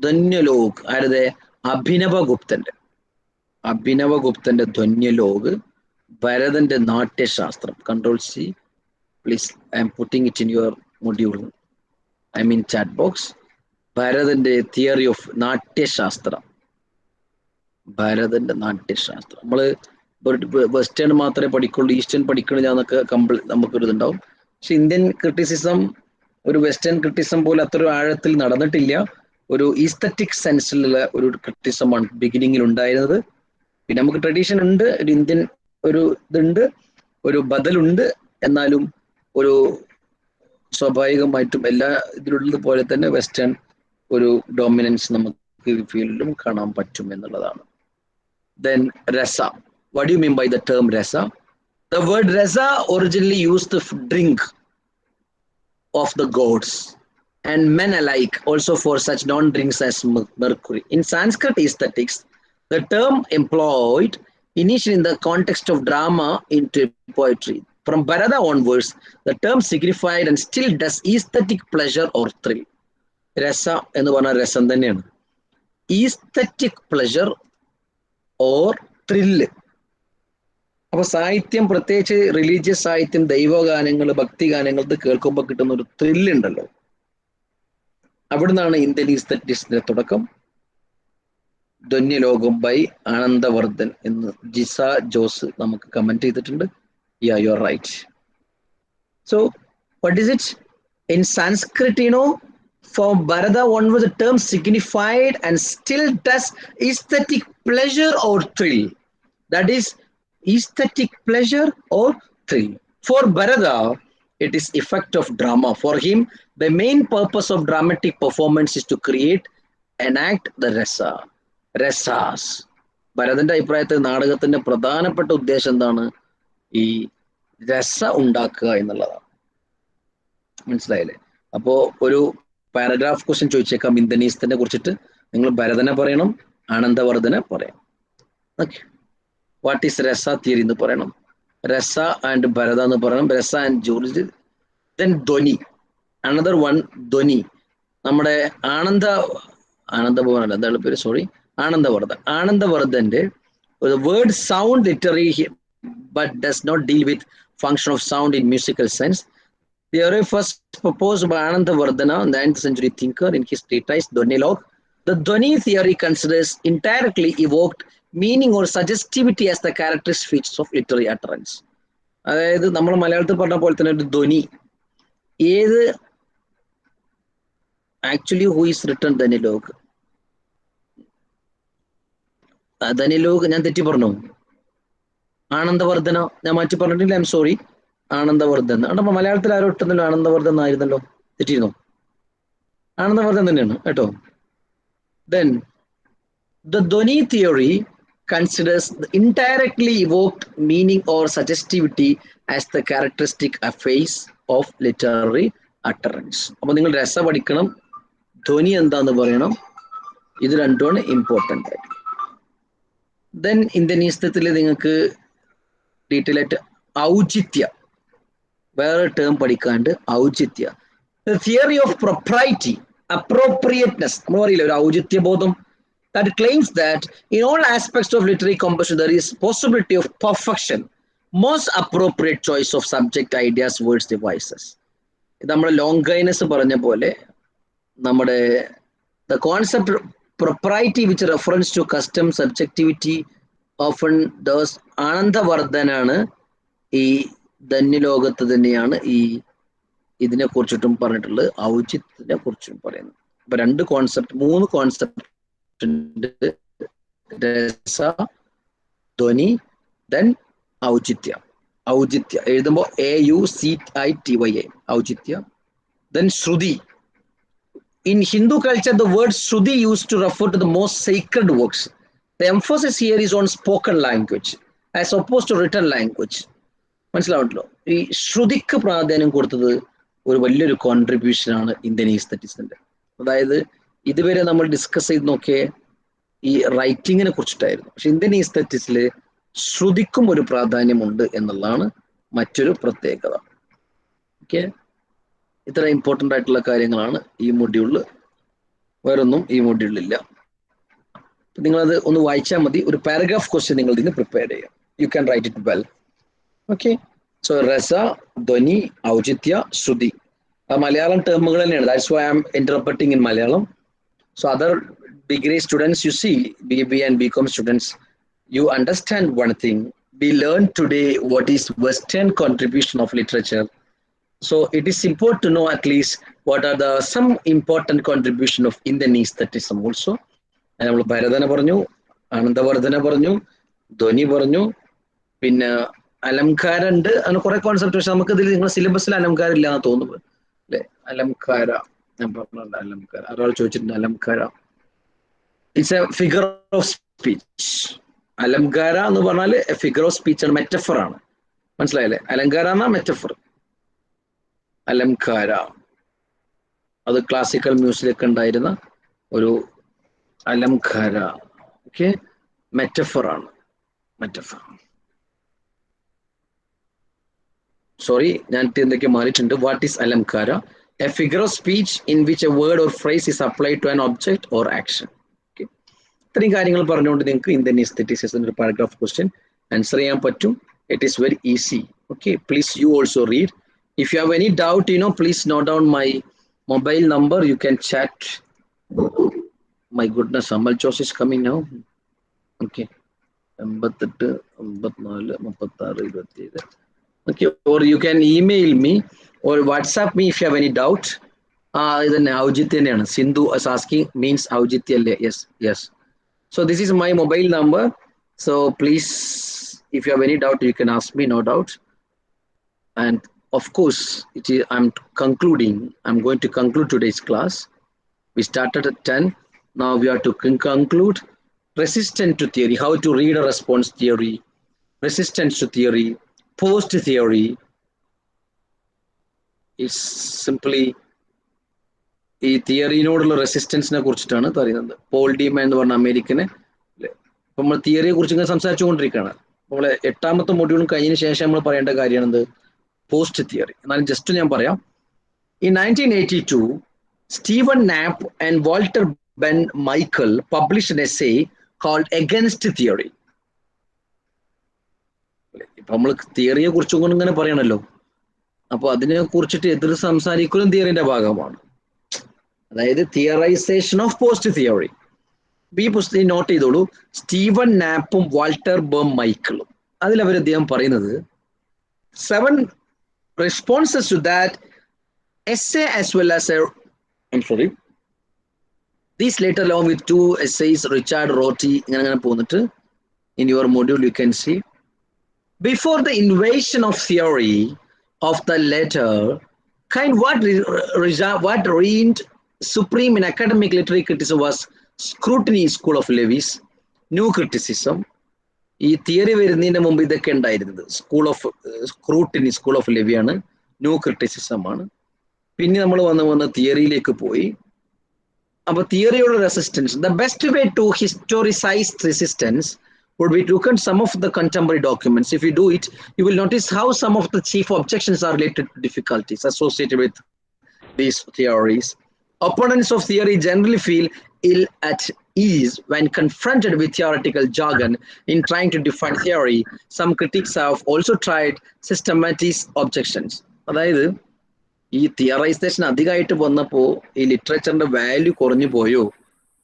ധ്വന്യലോക് ആരുടെ? അഭിനവഗുപ്തന്റെ ധ്വന്യലോക്, ഭരതന്റെ Natyashastra. Control C please, I am putting it in your module, I mean chat box. ഭരതന്റെ തിയറി ഓഫ് നാട്യശാസ്ത്രം, ഭരതന്റെ നാട്യശാസ്ത്രം. നമ്മള് വെസ്റ്റേൺ മാത്രമേ പഠിക്കുള്ളൂ, ഈസ്റ്റേൺ പഠിക്കണില്ല എന്നൊക്കെ നമുക്കൊരു ഇതുണ്ടാവും. പക്ഷെ ഇന്ത്യൻ ക്രിറ്റിസിസം ഒരു വെസ്റ്റേൺ ക്രിറ്റിസം പോലെ അത്ര ആഴത്തിൽ നടന്നിട്ടില്ല. ഒരു ഈസ്തറ്റിക് സെൻസിലുള്ള ഒരു ക്രിറ്റിസമാണ് ബിഗിനിങ്ങിൽ ഉണ്ടായിരുന്നത്. പിന്നെ നമുക്ക് ട്രഡീഷൻ ഉണ്ട്, ഒരു ഇന്ത്യൻ ഒരു ഇതുണ്ട്, ഒരു ബദലുണ്ട്. എന്നാലും ഒരു സ്വാഭാവികമായിട്ടും എല്ലാ ഇതിലുള്ളത് പോലെ തന്നെ വെസ്റ്റേൺ ഒരു ഡോമിനൻസ് നമുക്ക് ഫീൽഡിലും കാണാൻ പറ്റും എന്നുള്ളതാണ്. Then rasa. What do you mean by the term rasa? The word rasa originally used to drink of the gods and men alike, also for such non-drinks as mercury. In Sanskrit aesthetics, the term employed initially in the context of drama into poetry. From Bharata onwards, the term signified and still does aesthetic pleasure or thrill. Rasa എന്ന് പറഞ്ഞാൽ രസം തന്നെയാണ്. Aesthetic pleasure or thrill. അപ്പൊ സാഹിത്യം, പ്രത്യേകിച്ച് religious സാഹിത്യം, ദൈവഗാനങ്ങൾ, ഭക്തിഗാനങ്ങൾ, ഇത് കേൾക്കുമ്പോൾ കിട്ടുന്ന ഒരു ത്രില്ലുണ്ടല്ലോ, അവിടുന്നാണ് ഇന്ത്യൻ ഈസ്തറ്റിക്സിന്റെ തുടക്കം. ധ്വന്യലോകം ബൈ ആനന്ദവർദ്ധൻ എന്ന് ജിസ ജോസ് നമുക്ക് കമന്റ് ചെയ്തിട്ടുണ്ട്. Yeah, you're right. So, what is it? In Sanskrit, from Bharata onwards, the term signified and still does aesthetic pleasure or thrill. That is aesthetic pleasure or thrill. For Bharata, it is effect of drama. For him, the main purpose of dramatic performance is to create and act the rasas. ഭരതന്റെ അഭിപ്രായത്തിൽ നാടകത്തിന്റെ പ്രധാനപ്പെട്ട ഉദ്ദേശം എന്താണ്? ഈ രസ ഉണ്ടാക്കുക എന്നുള്ളതാണ്. മനസ്സിലായില്ലേ? അപ്പോ ഒരു പാരഗ്രാഫ് ക്വസ്റ്റ്യൻ ചോദിച്ചേക്കാം ഇന്ത്യൻ ഈസ്റ്റിനെ കുറിച്ചിട്ട്. നിങ്ങൾ ഭരതനെ പറയണം, ആനന്ദവർദ്ധനെ പറയാം. ഓക്കെ, വാട്ട് ഈസ് രസ തിയറി എന്ന് പറയണം, രസ ആൻഡ് ഭരത എന്ന് പറയണം, രസ and George. Then Dhwani, another one ധ്വനി. നമ്മുടെ ആനന്ദഭവൻ അല്ല, എന്താണ് പേര്, സോറി, ആനന്ദവർദ്ധന്റെ ഒരു word sound literary but does not deal with function of sound in musical sense. The theory first proposed by Anandavardhana, 9th century thinker, in his treatise Dhwanilogue. The Dhwani theory considers indirectly evoked meaning or suggestivity as the characteristic features of literary utterance. അതായത് നമ്മൾ മലയാളത്തിൽ പറഞ്ഞ പോലെ തന്നെ ഒരു ധ്വനി ഏത് actually who is written ധനിലോഗ് ഞാൻ തെറ്റി പറഞ്ഞു ആനന്ദവർദ്ധന ഞാൻ മാറ്റി പറഞ്ഞിട്ടില്ല ഐ എം സോറി ആനന്ദവർദ്ധൻ അപ്പൊ മലയാളത്തിൽ ആരോ ഇട്ടുന്നല്ലോ ആനന്ദവർദ്ധൻ ആയിരുന്നല്ലോ തെറ്റിയിരുന്നോ ആനന്ദവർദ്ധൻ തന്നെയാണ് കേട്ടോ then the Dhwani theory considers the indirectly evoked meaning or suggestivity as the characteristic phase of literary utterance. അപ്പൊ നിങ്ങൾ രസ പഠിക്കണം ധ്വനി എന്താന്ന് പറയണം ഇത് രണ്ടുമാണ് ഇമ്പോർട്ടൻ്റ് ആയിട്ട് ദെൻ ഇന്ത്യനീസ്തത്തിൽ നിങ്ങൾക്ക് ഡീറ്റെയിൽ ആയിട്ട് ഔചിത്യ വേറെ ടേം പഠിക്കാണ്ട് ഔചിത്യ തിയറി ഓഫ് പ്രൊപ്രൈറ്റി appropriateness നമ്മൾ പറയില്ല ഒരു ഔചിത്യബോധം that claims that in all aspects of literary composition there is possibility of perfection, most appropriate choice of subject, ideas, words, devices. ഇത് നമ്മുടെ ലോങ്കൈനസ് പറഞ്ഞ പോലെ നമ്മുടെ the concept propriety which reference to custom subjectivity often does ആനന്ദവർദ്ധനാണ് ഈ ധന്യലോകത്ത് തന്നെയാണ് ഈ ഇതിനെ കുറിച്ചിട്ടും പറഞ്ഞിട്ടുള്ളത് ഔചിത്യത്തിനെ കുറിച്ചും പറയുന്നത് അപ്പൊ മൂന്ന് കോൺസെപ്റ്റ് രസ ധ്വനി ദെൻ ഔചിത്യ എഴുതുമ്പോൾ AUCITYA Auchitya then Shruti in Hindu culture the word Shruti used to refer to the most sacred works. The emphasis here is on spoken language as opposed to written language. മനസ്സിലാവണ്ടല്ലോ ഈ ശ്രുതിക്ക് പ്രാധാന്യം കൊടുത്തത് ഒരു വലിയൊരു കോൺട്രിബ്യൂഷൻ ആണ് ഇന്ത്യൻ ഈസ്തറ്റിക്സിന്റെ അതായത് ഇതുവരെ നമ്മൾ ഡിസ്കസ് ചെയ്ത് നോക്കിയ ഈ റൈറ്റിങ്ങിനെ കുറിച്ചിട്ടായിരുന്നു പക്ഷെ ഇന്ത്യൻ ഈസ്തറ്റിക്സിൽ ശ്രുതിക്കും ഒരു പ്രാധാന്യമുണ്ട് എന്നുള്ളതാണ് മറ്റൊരു പ്രത്യേകത ഓക്കെ ഇത്ര ഇമ്പോർട്ടൻ്റ് ആയിട്ടുള്ള കാര്യങ്ങളാണ് ഈ മൊഡ്യൂളിൽ വേറൊന്നും ഈ മൊഡ്യൂളിലില്ല നിങ്ങളത് ഒന്ന് വായിച്ചാൽ മതി ഒരു പാരഗ്രാഫ് ക്വസ്റ്റ്യൻ നിങ്ങൾ ഇതിന് പ്രിപ്പയർ ചെയ്യാം you can write it well okay so രസ ധ്വനി ഔചിത്യ ശ്രുതി മലയാളം ടേമുകൾ തന്നെയാണ് that's why I am interpreting in Malayalam so other degree students you see BB and BCom students you understand one thing we learned today what is Western contribution of literature so it is important to know at least what are the some important contribution of Indian aestheticism also നമ്മൾ ഭരതനെ പറഞ്ഞു ആനന്ദവർദ്ധന പറഞ്ഞു ധ്വനി പറഞ്ഞു പിന്നെ അലംകാരം ഉണ്ട് അങ്ങനെ കുറെ concept പക്ഷെ നമുക്ക് ഇതിൽ നിങ്ങളുടെ സിലബസിൽ അലംകാരം ഇല്ല എന്ന് തോന്നുന്നു അല്ലെ അലംകാര ഞാൻ പറഞ്ഞിട്ടുണ്ട് അലംകാര ഒരാൾ ചോദിച്ചിട്ടുണ്ട് alankara it's a figure of speech alankara എന്ന് പറഞ്ഞാൽ ഫിഗർ ഓഫ് സ്പീച്ച് ആണ് മെറ്റഫർ ആണ് മനസ്സിലായല്ലേ അലങ്കാര എന്നാ മെറ്റഫർ അലംകാര അത് ക്ലാസിക്കൽ മ്യൂസിക്കിലൊക്കെ ഉണ്ടായിരുന്ന ഒരു അലംകാര ഓക്കെ മെറ്റഫർ ആണ് മെറ്റഫർ സോറി ഞാൻ എന്തൊക്കെ മാറിയിട്ടുണ്ട് what is alankara a figure of speech in which a word or phrase is applied to an object or action ഇത്രയും കാര്യങ്ങൾ പറഞ്ഞുകൊണ്ട് നിങ്ങൾക്ക് ഇന്ത്യൻ എസ്തെറ്റിക്സിന്റെ ഒരു പാരഗ്രാഫ് ക്വസ്റ്റ്യൻ ആൻസർ ചെയ്യാൻ പറ്റും it is very easy okay please you also read if you have any doubt please note down my mobile number you can chat my goodness Amal Jose is coming now okay 88 54 36 27 okay or you can email me or WhatsApp me if you have any doubt idenne aujitya thaneyanu Sindhu is asking means aujitya alle yes so this is my mobile number so please if you have any doubt you can ask me no doubt and of course I'm going to conclude today's class we started at 10 now we have to conclude resistance to theory how to read a response theory resistance to theory post theory is simply ഈ തിയറിനോടുള്ള റെസിസ്റ്റൻസിനെ കുറിച്ചിട്ടാണ് പറയുന്നത് Paul ഡീമാൻ എന്ന് പറഞ്ഞ അമേരിക്കനെ ഇപ്പൊ നമ്മൾ തിയറിയെ കുറിച്ച് ഇങ്ങനെ സംസാരിച്ചുകൊണ്ടിരിക്കുകയാണ് നമ്മളെ 8ാമത്തെ മൊഡ്യൂളും കഴിഞ്ഞതിന് ശേഷം നമ്മൾ പറയേണ്ട കാര്യമാണെന്ത് പോസ്റ്റ് തിയറി എന്നാലും ജസ്റ്റ് ഞാൻ പറയാം In 1982 Stephen Knapp and Walter Ben Michael published an essay called Against Theory. ഇപ്പൊ നമ്മൾ തിയറിയെ കുറിച്ചും കൊണ്ട് ഇങ്ങനെ പറയണല്ലോ, അപ്പൊ അതിനെ കുറിച്ചിട്ട് എതിർ സംസാരിക്കലും തിയറിന്റെ ഭാഗമാണ്. അതായത് തിയറൈസേഷൻ ഓഫ് പോസ്റ്റ് തിയറി. ഈ പുസ്തകം നോട്ട് ചെയ്തോളൂ, സ്റ്റീവൻ നാപ്പും വാൾട്ടർ ബേം മൈക്കിളും. അതിലവർ അദ്ദേഹം പറയുന്നത് 7 responses to that essay as well as these later along with 2 essays Richard wrote ഇങ്ങനെ പോന്നിട്ട് in your module you can see before the invasion of theory of the latter kind what reigned supreme in academic literary criticism was scrutiny school of Levy's new criticism. ഈ തിയറി വരുന്നതിന്റെ മുമ്പ് ഇതൊക്കെ ഉണ്ടായിരുന്നത് school of scrutiny, school of ലെവിയാണ്, new criticism ആണ്. പിന്നെ നമ്മൾ വന്ന് തിയറിയിലേക്ക് പോയി. അപ്പൊ തിയറിയുള്ള resistance, the best way to historicize resistance would be to look at some of the contemporary documents. If you do it, you will notice how some of the chief objections are related to difficulties associated with these theories. Opponents of theory generally feel ill at ease when confronted with theoretical jargon in trying to define theory. Some critics have also tried systematic objections. അതായത് ഈ തിയറൈസേഷൻ അധികമായിട്ട് വന്നപ്പോൾ ഈ ലിറ്ററേച്ചറിന്റെ value കുറഞ്ഞു പോയോ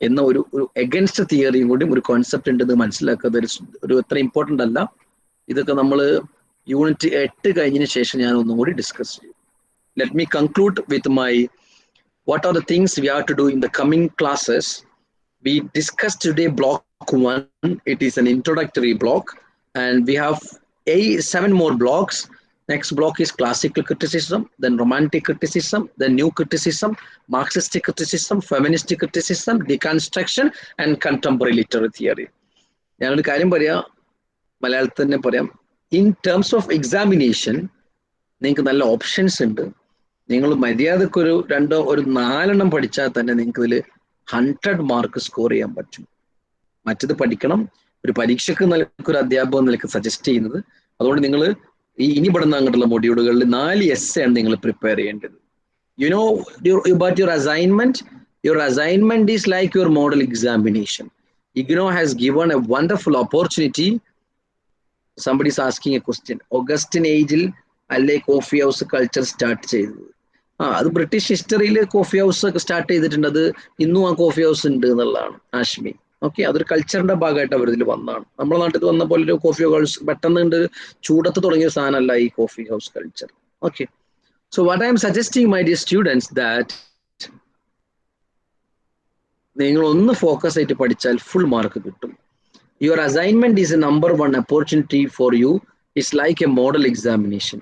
എന്ന ഒരു against തിയറിയും കൂടി ഒരു കോൺസെപ്റ്റ് ഉണ്ടെന്ന് മനസ്സിലാക്കുക. ഒരു അത്ര ഇമ്പോർട്ടൻ്റ് അല്ല. ഇതൊക്കെ നമ്മൾ യൂണിറ്റ് 8 കഴിഞ്ഞതിന് ശേഷം ഞാൻ ഒന്നും കൂടി ഡിസ്കസ് ചെയ്യും. Let me conclude with my what are the things we have to do in the coming classes. We discussed today block 1. It is an introductory block and we have 7 more blocks. Next block is classical criticism, then romantic criticism, then new criticism, Marxist criticism, feminist criticism, deconstruction and contemporary literary theory. ഞാനൊരു കാര്യം പറയാം, മലയാളത്തിൽ തന്നെ പറയാം. In terms of examination നിങ്ങൾക്ക് നല്ല options ഉണ്ട്. നിങ്ങൾ മര്യാദക്കൊരു 4 പഠിച്ചാൽ തന്നെ നിങ്ങൾക്ക് ഇതിൽ 100 മാർക്ക് സ്കോർ ചെയ്യാൻ പറ്റും. മറ്റത് പഠിക്കണം. ഒരു പരീക്ഷയ്ക്ക് നിലക്കൊരു അധ്യാപകൻ നിലക്ക് സജസ്റ്റ് ചെയ്യുന്നത്. അതുകൊണ്ട് നിങ്ങൾ ഇനി പെടുന്ന അങ്ങോട്ടുള്ള മൊഡ്യൂളുകളിൽ 4 essay ആണ് നിങ്ങൾ പ്രിപ്പയർ ചെയ്യേണ്ടത്. You know about your assignment is like your model examination. IGNO has given a wonderful opportunity. Somebody is asking a question. Augustine ഏജിൽ അല്ലേ കോഫി ഹൗസ് കൾച്ചർ സ്റ്റാർട്ട് ചെയ്തത്? അത് ബ്രിട്ടീഷ് ഹിസ്റ്ററിയിൽ കോഫി ഹൗസ് ഒക്കെ start ചെയ്തിട്ടുണ്ട്. അത് ഇന്നും ആ കോഫി ഹൗസ് ഉണ്ട് എന്നുള്ളതാണ് ആഷ്മി. ഓക്കെ, അതൊരു കൾച്ചറിന്റെ ഭാഗമായിട്ട് അവർ ഇതിൽ വന്നതാണ്. നമ്മുടെ നാട്ടിൽ വന്ന പോലെ ഒരു കോഫി ഹൗസ് പെട്ടെന്ന് ചൂടത്ത് തുടങ്ങിയ സാധനമല്ല ഈ coffee house culture. Okay, so what I am suggesting my dear students that നിങ്ങൾ ഒന്ന് ഫോക്കസ് ആയിട്ട് പഠിച്ചാൽ ഫുൾ മാർക്ക് കിട്ടും. Your assignment is a number 1 opportunity for you. It's like a model examination.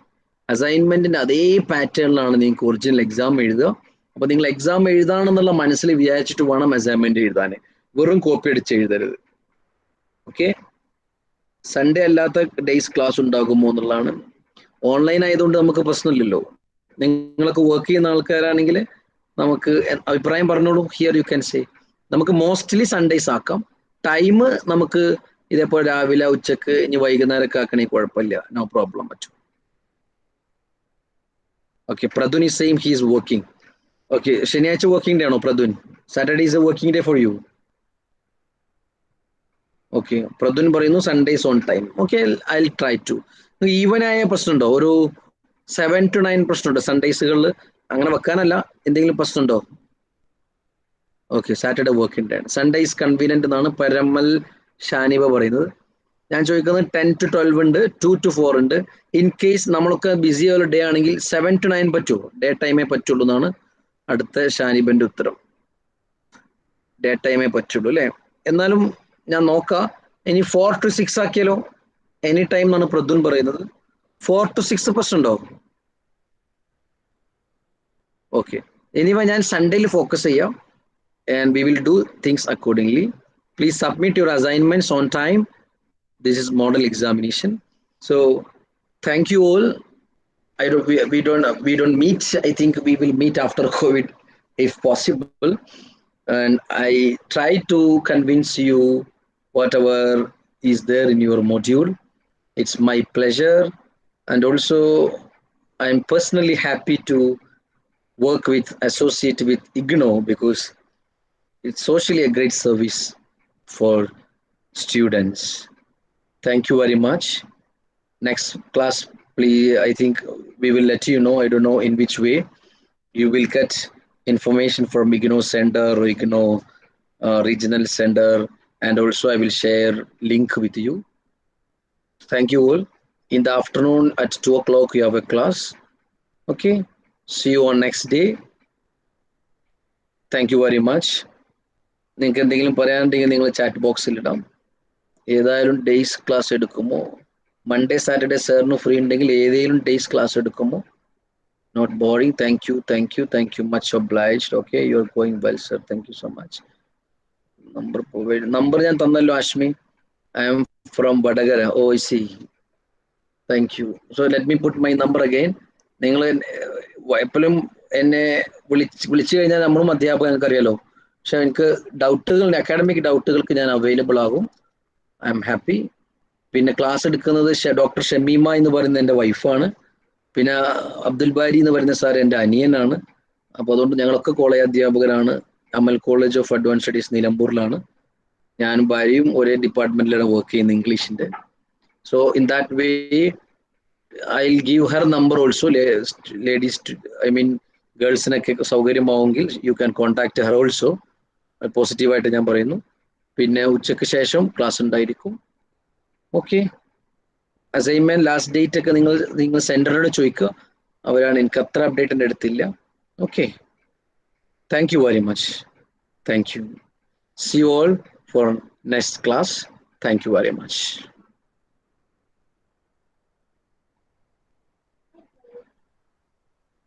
അസൈൻമെന്റിന്റെ അതേ പാറ്റേണിലാണ് നിങ്ങൾക്ക് ഒറിജിനൽ എക്സാം എഴുതുക. അപ്പൊ നിങ്ങൾ എക്സാം എഴുതാണെന്നുള്ള മനസ്സിൽ വിചാരിച്ചിട്ട് വേണം അസൈൻമെന്റ് എഴുതാൻ. വെറും കോപ്പി അടിച്ച് എഴുതരുത്. ഓക്കെ, സൺഡേ അല്ലാത്ത ഡേയ്സ് ക്ലാസ് ഉണ്ടാകുമോ എന്നുള്ളതാണ്. ഓൺലൈൻ ആയതുകൊണ്ട് നമുക്ക് പ്രശ്നമില്ലല്ലോ. നിങ്ങളൊക്കെ വർക്ക് ചെയ്യുന്ന ആൾക്കാരാണെങ്കിൽ നമുക്ക് അഭിപ്രായം പറഞ്ഞോളൂ. ഹിയർ യു ക്യാൻ സേ നമുക്ക് മോസ്റ്റ്ലി സൺഡേസ് ആക്കാം. ടൈം നമുക്ക് ഇതേപോലെ രാവിലെ, ഉച്ചക്ക്, ഇനി വൈകുന്നേരമൊക്കെ ആക്കണമെങ്കിൽ കുഴപ്പമില്ല, നോ പ്രോബ്ലം പറ്റും. Okay, Pradun is saying he is working. Okay, ശനിയാഴ്ച വർക്കിംഗ് ഡേ ആണോ Pradun? Saturday is a working day for you. Okay, Pradun പറയുന്നു Sundays on time. Okay, I will try to. Even ആയ പ്രശ്നമുണ്ടോ? ഒരു 7 to 9 പ്രശ്നമുണ്ടോ സൺഡേസുകളിൽ? അങ്ങനെ വെക്കാനല്ല, എന്തെങ്കിലും പ്രശ്നമുണ്ടോ? ഓക്കെ, സാറ്റർഡേ വർക്കിംഗ് ഡേ ആണ്. സൺഡേ ഈസ് കൺവീനിയന്റ് എന്നാണ് പരമൽ ഷാനിബ പറയുന്നത്. ഞാൻ ചോദിക്കുന്നത് 10 to 12 ഉണ്ട്, 2 to 4 ഉണ്ട്. ഇൻ കേസ് നമ്മളൊക്കെ ബിസി ആയുള്ള ഡേ ആണെങ്കിൽ 7 to 9 പറ്റുമോ? ഡേ ടൈമേ പറ്റുള്ളൂ എന്നാണ് അടുത്ത ഷാനിബന്റെ ഉത്തരം. ഡേ ടൈമേ പറ്റുള്ളൂ അല്ലേ? എന്നാലും ഞാൻ നോക്കാം. ഇനി 4 to 6 ആക്കിയാലോ? എനി ടൈം എന്നാണ് പ്രദുൻ പറയുന്നത്. 4 to 6 പ്രശ്നമുണ്ടോ? ഓക്കെ, ഇനിവ ഞാൻ സൺഡേയിൽ ഫോക്കസ് ചെയ്യാം. and we will do things accordingly. Please submit your assignments on time. This is model examination. So thank you all. We don't meet. I think we will meet after COVID if possible. And I try to convince you whatever is there in your module. It's my pleasure. And also I'm personally happy to associate with IGNO because it's socially a great service for students. Thank you very much. next class, please, I think we will let you know. I don't know in which way you will get information from IGNO Center or IGNO regional center, and also I will share link with you. Thank you all. In the afternoon at 2 o'clock, you have a class. Okay. See you on next day. Thank you very much. നിങ്ങൾക്ക് എന്തെങ്കിലും പറയാനുണ്ടെങ്കിൽ നിങ്ങൾ chat ബോക്സിൽ ഇടാം. ഏതായാലും days class എടുക്കുമോ? Monday Saturday സാറിന് free ഉണ്ടെങ്കിൽ ഏതെങ്കിലും ഡേയ്സ് ക്ലാസ് എടുക്കുമോ? Not boring. Thank you, thank you, thank you, much obliged. Okay, you are going well sir. Thank you so much. Number ഞാൻ തന്നല്ലോ Ashmi. I am from Vadakara. Oh I see. Thank you. So let me put my number again. നിങ്ങൾ എപ്പോഴും എന്നെ വിളിച്ചു കഴിഞ്ഞാൽ നമ്മളും അധ്യാപകൻ എനിക്കറിയാലോ, പക്ഷെ എനിക്ക് ഡൗട്ടുകൾ, അക്കാഡമിക് ഡൗട്ടുകൾക്ക് ഞാൻ അവൈലബിൾ ആകും. I am happy. പിന്നെ ക്ലാസ് എടുക്കുന്നത് ഡോക്ടർ ഷമീമ എന്ന് പറയുന്ന എൻ്റെ വൈഫാണ്. പിന്നെ അബ്ദുൽ ബാരി എന്ന് പറയുന്ന സാർ എൻ്റെ അനിയനാണ്. അപ്പോൾ അതുകൊണ്ട് ഞങ്ങളൊക്കെ കോളേജ് അധ്യാപകരാണ്. Amal college of advance studies നിലമ്പൂരിലാണ്. ഞാനും ഭാര്യയും ഒരേ ഡിപ്പാർട്ട്മെന്റിലാണ് വർക്ക് ചെയ്യുന്നത്, ഇംഗ്ലീഷിന്റെ. So in that way I'll give her number also, ladies, I mean ഗേൾസിനൊക്കെ സൗകര്യമാവുമെങ്കിൽ you can contact her also. പോസിറ്റീവായിട്ട് ഞാൻ പറയുന്നു. പിന്നെ ഉച്ചയ്ക്ക് ശേഷം ക്ലാസ് ഉണ്ടായിരിക്കും. ഓക്കെ. അസൈൻമെന്റ് ലാസ്റ്റ് ഡേറ്റ് ഒക്കെ നിങ്ങൾ സെന്ററിനോട് ചോദിക്കുക. അവരാണ്, എനിക്ക് അത്ര അപ്ഡേറ്റ് എൻ്റെ അടുത്തില്ല. Okay. Thank you very much. Thank you. See you all for next class. Thank you very much.